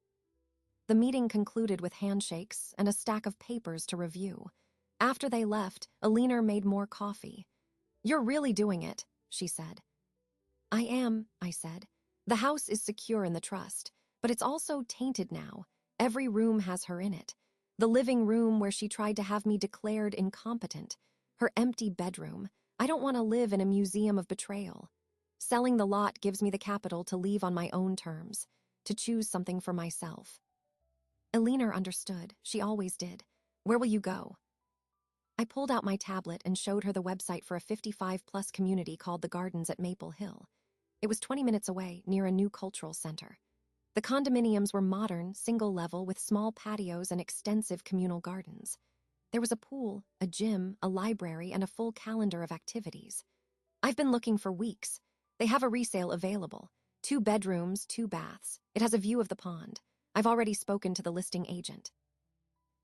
The meeting concluded with handshakes and a stack of papers to review. After they left, Alina made more coffee. You're really doing it, she said. I am, I said. The house is secure in the trust, but it's also tainted now. Every room has her in it. The living room where she tried to have me declared incompetent. Her empty bedroom. I don't want to live in a museum of betrayal. Selling the lot gives me the capital to leave on my own terms, to choose something for myself. Alina understood. She always did. Where will you go? I pulled out my tablet and showed her the website for a 55-plus community called the Gardens at Maple Hill. It was 20 minutes away, near a new cultural center. The condominiums were modern, single-level, with small patios and extensive communal gardens. There was a pool, a gym, a library, and a full calendar of activities. I've been looking for weeks. They have a resale available. 2 bedrooms, 2 baths. It has a view of the pond. I've already spoken to the listing agent.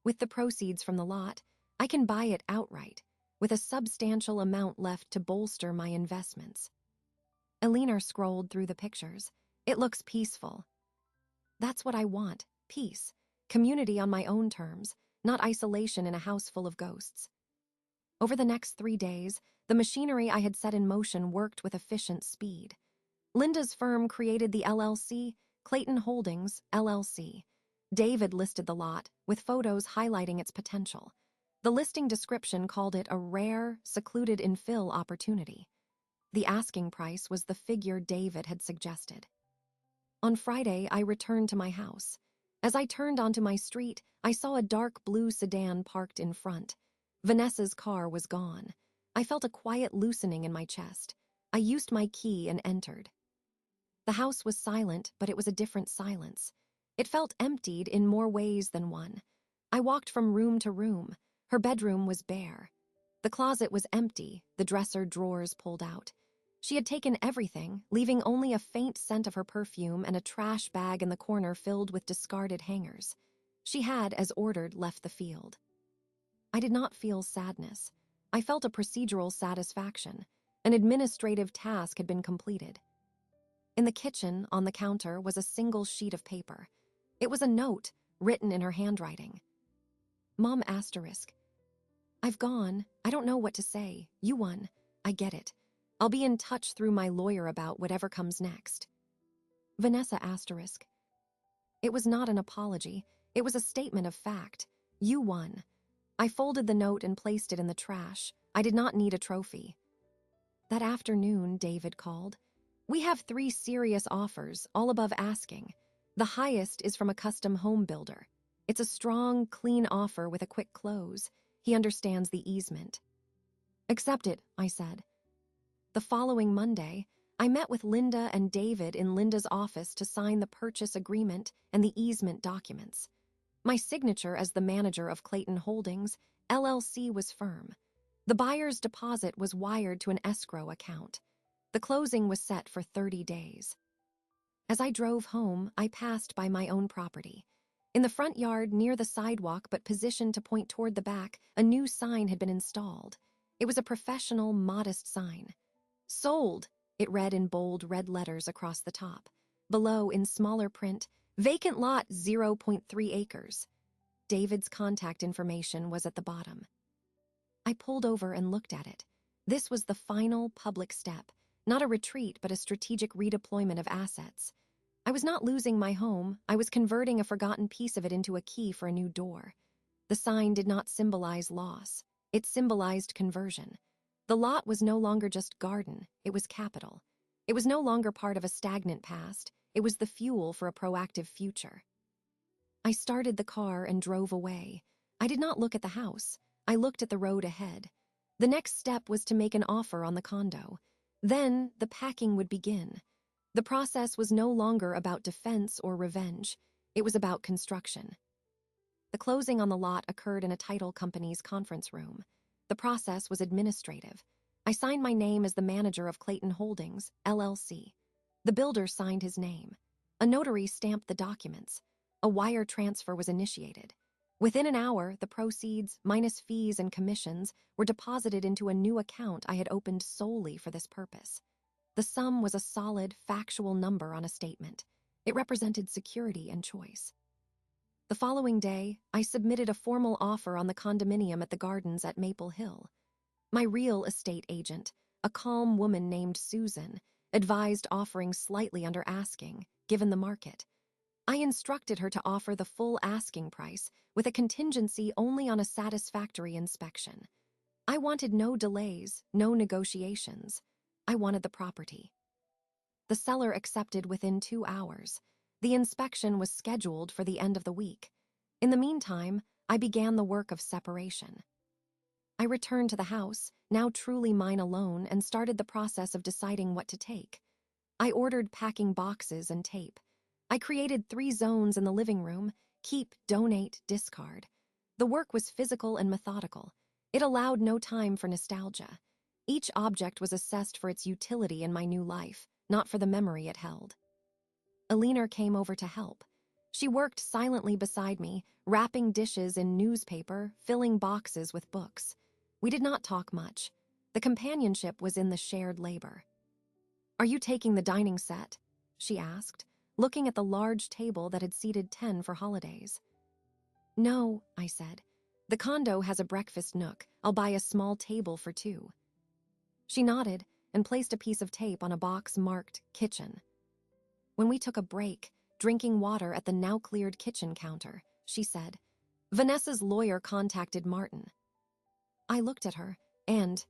With the proceeds from the lot, I can buy it outright, with a substantial amount left to bolster my investments. Alina scrolled through the pictures. It looks peaceful. That's what I want, peace, community on my own terms, not isolation in a house full of ghosts. Over the next 3 days, the machinery I had set in motion worked with efficient speed. Linda's firm created the LLC, Clayton Holdings, LLC. David listed the lot, with photos highlighting its potential. The listing description called it a rare, secluded infill opportunity. The asking price was the figure David had suggested. On Friday, I returned to my house. As I turned onto my street, I saw a dark blue sedan parked in front. Vanessa's car was gone. I felt a quiet loosening in my chest. I used my key and entered. The house was silent, but it was a different silence. It felt emptied in more ways than one. I walked from room to room. Her bedroom was bare. The closet was empty, the dresser drawers pulled out. She had taken everything, leaving only a faint scent of her perfume and a trash bag in the corner filled with discarded hangers. She had, as ordered, left the field. I did not feel sadness. I felt a procedural satisfaction. An administrative task had been completed. In the kitchen, on the counter, was a single sheet of paper. It was a note, written in her handwriting. Mom asterisk. I've gone. I don't know what to say. You won. I get it. I'll be in touch through my lawyer about whatever comes next. Vanessa asterisk. It was not an apology. It was a statement of fact. You won. I folded the note and placed it in the trash. I did not need a trophy. That afternoon, David called. We have 3 serious offers, all above asking. The highest is from a custom home builder. It's a strong, clean offer with a quick close. He understands the easement. Accept it, I said. The following Monday, I met with Linda and David in Linda's office to sign the purchase agreement and the easement documents. My signature as the manager of Clayton Holdings, LLC, was firm. The buyer's deposit was wired to an escrow account. The closing was set for 30 days. As I drove home, I passed by my own property. In the front yard, near the sidewalk but positioned to point toward the back, a new sign had been installed. It was a professional, modest sign. Sold, it read in bold red letters across the top. Below, in smaller print, vacant lot 0.3 acres. David's contact information was at the bottom. I pulled over and looked at it. This was the final public step, not a retreat but a strategic redeployment of assets. I was not losing my home, I was converting a forgotten piece of it into a key for a new door. The sign did not symbolize loss, it symbolized conversion. The lot was no longer just garden, it was capital. It was no longer part of a stagnant past, it was the fuel for a proactive future. I started the car and drove away. I did not look at the house, I looked at the road ahead. The next step was to make an offer on the condo. Then the packing would begin. The process was no longer about defense or revenge, it was about construction. The closing on the lot occurred in a title company's conference room. The process was administrative. I signed my name as the manager of Clayton Holdings, LLC. The builder signed his name. A notary stamped the documents. A wire transfer was initiated. Within an hour, the proceeds, minus fees and commissions, were deposited into a new account I had opened solely for this purpose. The sum was a solid, factual number on a statement. It represented security and choice. The following day, I submitted a formal offer on the condominium at the Gardens at Maple Hill. My real estate agent, a calm woman named Susan, advised offering slightly under asking, given the market. I instructed her to offer the full asking price with a contingency only on a satisfactory inspection. I wanted no delays, no negotiations. I wanted the property. The seller accepted within 2 hours. The inspection was scheduled for the end of the week. In the meantime, I began the work of separation. I returned to the house, now truly mine alone, and started the process of deciding what to take. I ordered packing boxes and tape. I created 3 zones in the living room: keep, donate, discard. The work was physical and methodical. It allowed no time for nostalgia. Each object was assessed for its utility in my new life, not for the memory it held. Alina came over to help. She worked silently beside me, wrapping dishes in newspaper, filling boxes with books. We did not talk much. The companionship was in the shared labor. "Are you taking the dining set?" she asked. looking at the large table that had seated 10 for holidays. "No," I said. "The condo has a breakfast nook. I'll buy a small table for 2. She nodded and placed a piece of tape on a box marked kitchen. When we took a break, drinking water at the now-cleared kitchen counter, she said, "Vanessa's lawyer contacted Martin." I looked at her, and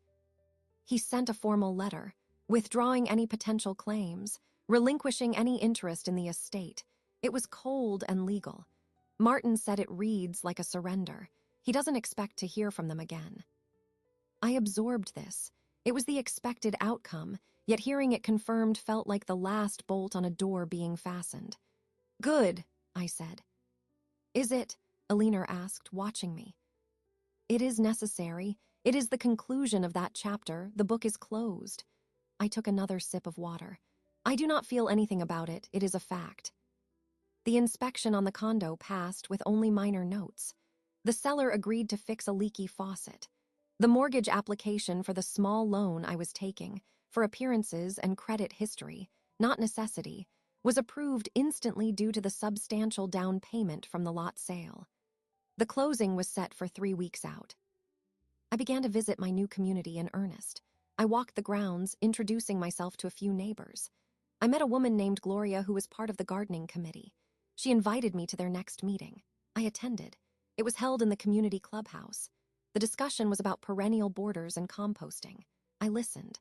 he sent a formal letter, withdrawing any potential claims, relinquishing any interest in the estate. It was cold and legal. Martin said it reads like a surrender. He doesn't expect to hear from them again. I absorbed this. It was the expected outcome, yet hearing it confirmed felt like the last bolt on a door being fastened. "Good," I said. "Is it?" Alina asked, watching me. "It is necessary. It is the conclusion of that chapter. The book is closed." I took another sip of water. "I do not feel anything about it. It is a fact." The inspection on the condo passed with only minor notes. The seller agreed to fix a leaky faucet. The mortgage application for the small loan I was taking, for appearances and credit history, not necessity, was approved instantly due to the substantial down payment from the lot sale. The closing was set for 3 weeks out. I began to visit my new community in earnest. I walked the grounds, introducing myself to a few neighbors. I met a woman named Gloria who was part of the gardening committee. She invited me to their next meeting. I attended. It was held in the community clubhouse. The discussion was about perennial borders and composting. I listened.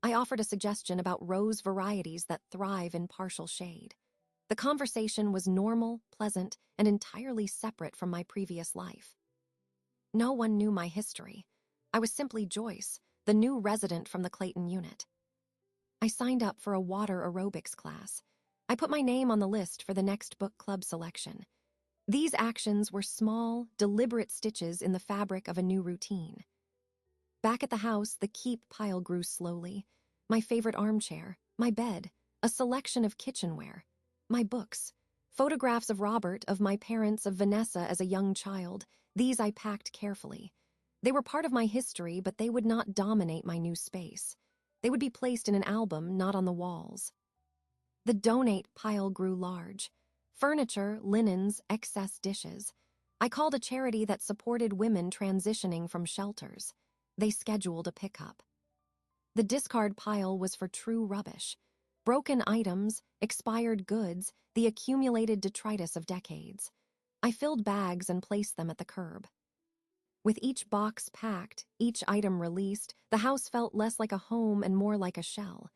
I offered a suggestion about rose varieties that thrive in partial shade. The conversation was normal, pleasant, and entirely separate from my previous life. No one knew my history. I was simply Joyce, the new resident from the Clayton unit. I signed up for a water aerobics class. I put my name on the list for the next book club selection. These actions were small, deliberate stitches in the fabric of a new routine. Back at the house, the keep pile grew slowly. My favorite armchair, my bed, a selection of kitchenware, my books, photographs of Robert, of my parents, of Vanessa as a young child. These I packed carefully. They were part of my history, but they would not dominate my new space. They would be placed in an album, not on the walls. The donate pile grew large. Furniture, linens, excess dishes. I called a charity that supported women transitioning from shelters. They scheduled a pickup. The discard pile was for true rubbish. Broken items, expired goods, the accumulated detritus of decades. I filled bags and placed them at the curb. With each box packed, each item released, the house felt less like a home and more like a shell.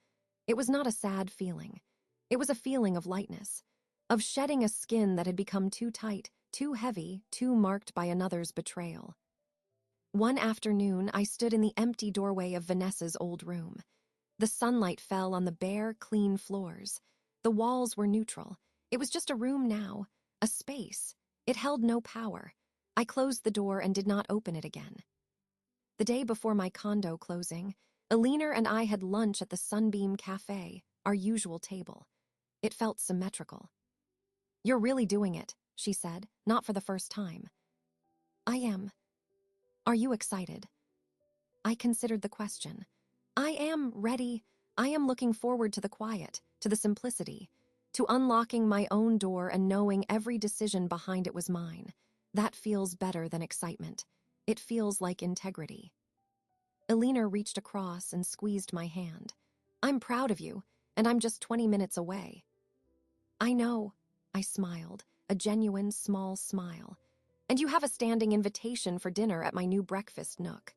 It was not a sad feeling. It was a feeling of lightness, of shedding a skin that had become too tight, too heavy, too marked by another's betrayal. One afternoon, I stood in the empty doorway of Vanessa's old room. The sunlight fell on the bare, clean floors. The walls were neutral. It was just a room now, a space. It held no power. I closed the door and did not open it again. The day before my condo closing, Alina and I had lunch at the Sunbeam Cafe, our usual table. It felt symmetrical. "You're really doing it," she said, not for the first time. "I am. Are you excited?" I considered the question. I am ready. I am looking forward to the quiet, to the simplicity, to unlocking my own door and knowing every decision behind it was mine. That feels better than excitement. It feels like integrity. Alina reached across and squeezed my hand. "I'm proud of you, and I'm just 20 minutes away." "I know," I smiled, a genuine small smile. "And you have a standing invitation for dinner at my new breakfast nook."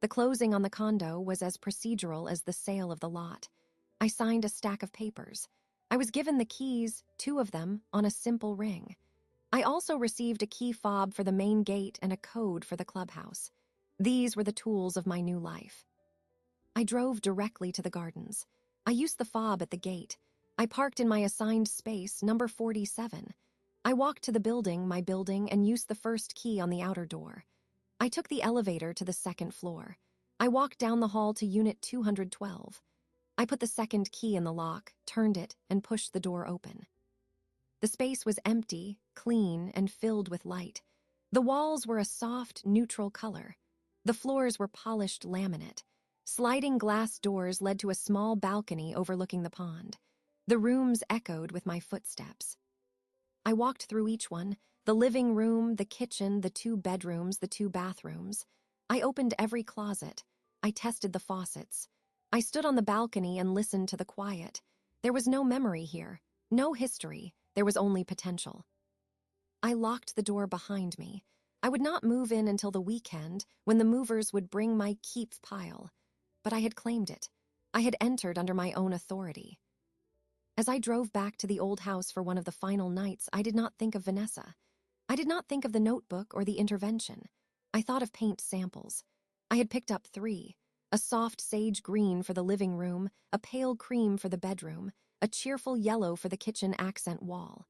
The closing on the condo was as procedural as the sale of the lot. I signed a stack of papers. I was given the keys, 2 of them, on a simple ring. I also received a key fob for the main gate and a code for the clubhouse. These were the tools of my new life. I drove directly to the gardens. I used the fob at the gate. I parked in my assigned space, number 47. I walked to the building, my building, and used the first key on the outer door. I took the elevator to the 2nd floor. I walked down the hall to unit 212. I put the 2nd key in the lock, turned it, and pushed the door open. The space was empty, clean, and filled with light. The walls were a soft, neutral color. The floors were polished laminate. Sliding glass doors led to a small balcony overlooking the pond. The rooms echoed with my footsteps. I walked through each one, the living room, the kitchen, the 2 bedrooms, the 2 bathrooms. I opened every closet. I tested the faucets. I stood on the balcony and listened to the quiet. There was no memory here, no history. There was only potential. I locked the door behind me. I would not move in until the weekend, when the movers would bring my keep pile. But I had claimed it. I had entered under my own authority. As I drove back to the old house for one of the final nights, I did not think of Vanessa. I did not think of the notebook or the intervention. I thought of paint samples. I had picked up 3. A soft sage green for the living room, a pale cream for the bedroom, a cheerful yellow for the kitchen accent wall.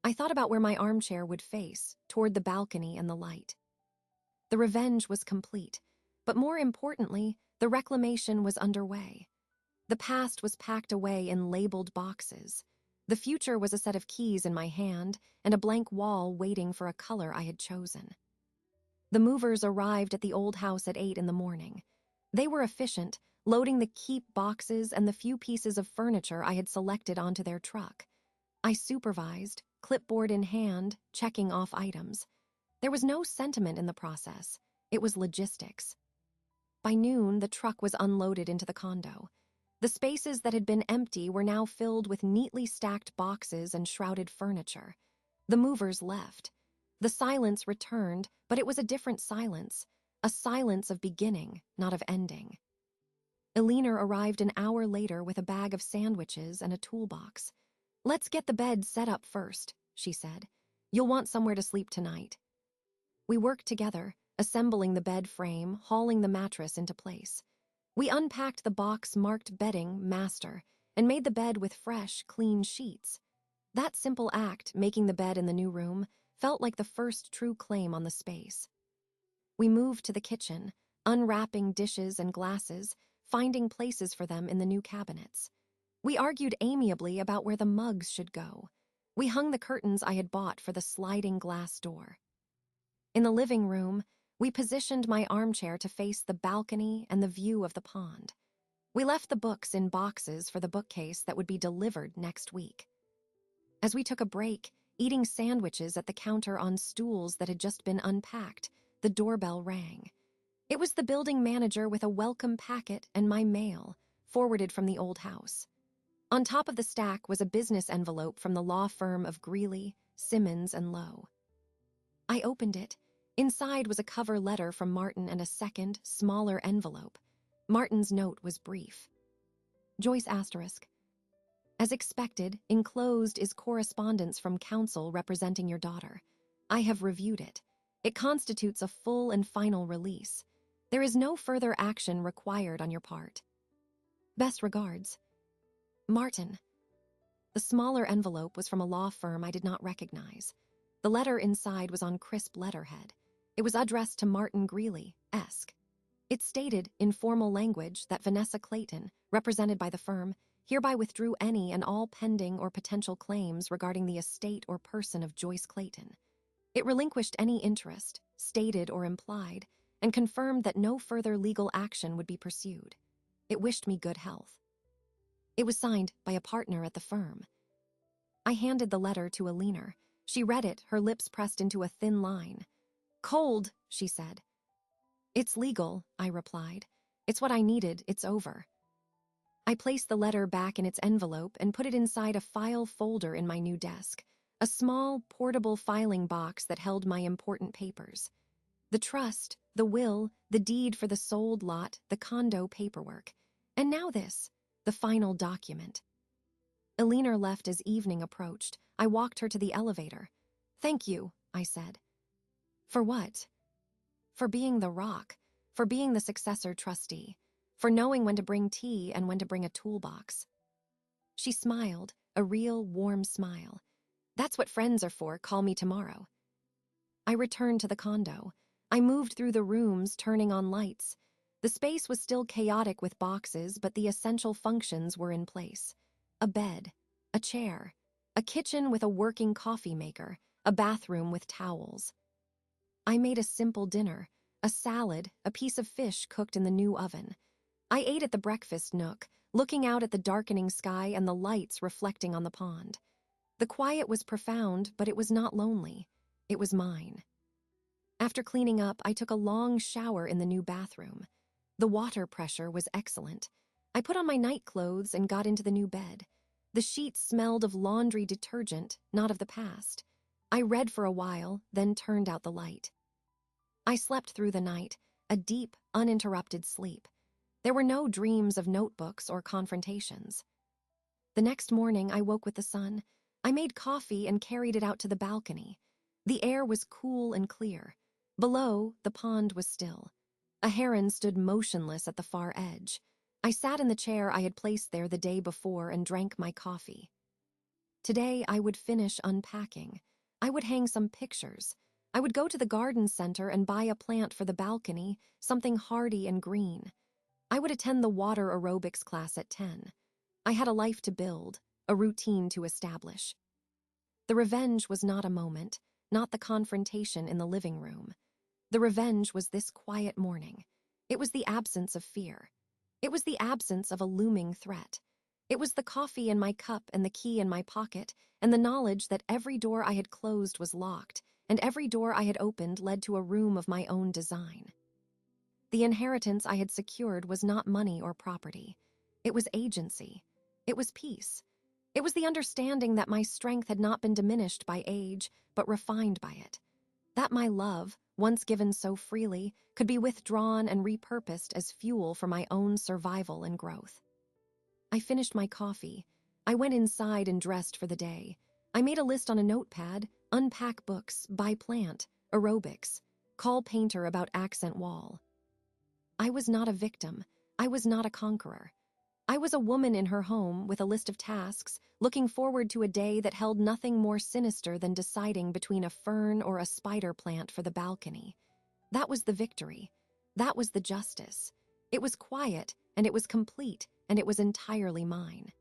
I thought about where my armchair would face, toward the balcony and the light. The revenge was complete, but more importantly, the reclamation was underway. The past was packed away in labeled boxes. The future was a set of keys in my hand and a blank wall waiting for a color I had chosen. The movers arrived at the old house at 8 in the morning. They were efficient, loading the keep boxes and the few pieces of furniture I had selected onto their truck. I supervised, clipboard in hand, checking off items. There was no sentiment in the process. It was logistics. By noon, the truck was unloaded into the condo. The spaces that had been empty were now filled with neatly stacked boxes and shrouded furniture. The movers left. The silence returned, but it was a different silence, a silence of beginning, not of ending. Eleanor arrived an hour later with a bag of sandwiches and a toolbox. "Let's get the bed set up first," she said. "You'll want somewhere to sleep tonight." We worked together, assembling the bed frame, hauling the mattress into place. We unpacked the box marked bedding master and made the bed with fresh, clean sheets. That simple act, making the bed in the new room, felt like the first true claim on the space. We moved to the kitchen, unwrapping dishes and glasses, finding places for them in the new cabinets. We argued amiably about where the mugs should go. We hung the curtains I had bought for the sliding glass door. In the living room, we positioned my armchair to face the balcony and the view of the pond. We left the books in boxes for the bookcase that would be delivered next week. As we took a break, eating sandwiches at the counter on stools that had just been unpacked, the doorbell rang. It was the building manager with a welcome packet and my mail, forwarded from the old house. On top of the stack was a business envelope from the law firm of Greeley, Simmons, and Lowe. I opened it. Inside was a cover letter from Martin and a second, smaller envelope. Martin's note was brief. Joyce asterisk. As expected, enclosed is correspondence from counsel representing your daughter. I have reviewed it. It constitutes a full and final release. There is no further action required on your part. Best regards. Martin. The smaller envelope was from a law firm I did not recognize. The letter inside was on crisp letterhead. It was addressed to Martin Greeley, Esq. It stated, in formal language, that Vanessa Clayton, represented by the firm, hereby withdrew any and all pending or potential claims regarding the estate or person of Joyce Clayton. It relinquished any interest, stated or implied, and confirmed that no further legal action would be pursued. It wished me good health. It was signed by a partner at the firm. I handed the letter to Eleanor. She read it, her lips pressed into a thin line. "Cold," she said. "It's legal," I replied. "It's what I needed, it's over." I placed the letter back in its envelope and put it inside a file folder in my new desk, a small, portable filing box that held my important papers. The trust, the will, the deed for the sold lot, the condo paperwork. And now this, the final document. Eleanor left as evening approached. I walked her to the elevator. "Thank you," I said. "For what?" "For being the rock, for being the successor trustee, for knowing when to bring tea and when to bring a toolbox." She smiled, a real warm smile. "That's what friends are for, call me tomorrow." I returned to the condo. I moved through the rooms, turning on lights. The space was still chaotic with boxes, but the essential functions were in place. A bed, a chair, a kitchen with a working coffee maker, a bathroom with towels. I made a simple dinner, a salad, a piece of fish cooked in the new oven. I ate at the breakfast nook, looking out at the darkening sky and the lights reflecting on the pond. The quiet was profound, but it was not lonely. It was mine. After cleaning up, I took a long shower in the new bathroom. The water pressure was excellent. I put on my night clothes and got into the new bed. The sheets smelled of laundry detergent, not of the past. I read for a while, then turned out the light. I slept through the night, a deep, uninterrupted sleep. There were no dreams of notebooks or confrontations. The next morning, I woke with the sun. I made coffee and carried it out to the balcony. The air was cool and clear. Below, the pond was still. A heron stood motionless at the far edge. I sat in the chair I had placed there the day before and drank my coffee. Today, I would finish unpacking. I would hang some pictures. I would go to the garden center and buy a plant for the balcony, something hardy and green. I would attend the water aerobics class at 10. I had a life to build, a routine to establish. The revenge was not a moment, not the confrontation in the living room. The revenge was this quiet morning. It was the absence of fear. It was the absence of a looming threat. It was the coffee in my cup and the key in my pocket, and the knowledge that every door I had closed was locked, and every door I had opened led to a room of my own design. The inheritance I had secured was not money or property. It was agency. It was peace. It was the understanding that my strength had not been diminished by age, but refined by it. That my love, once given so freely, could be withdrawn and repurposed as fuel for my own survival and growth. I finished my coffee. I went inside and dressed for the day. I made a list on a notepad: unpack books, buy plant, aerobics, call painter about accent wall. I was not a victim. I was not a conqueror. I was a woman in her home with a list of tasks, looking forward to a day that held nothing more sinister than deciding between a fern or a spider plant for the balcony. That was the victory. That was the justice. It was quiet, and it was complete, and it was entirely mine.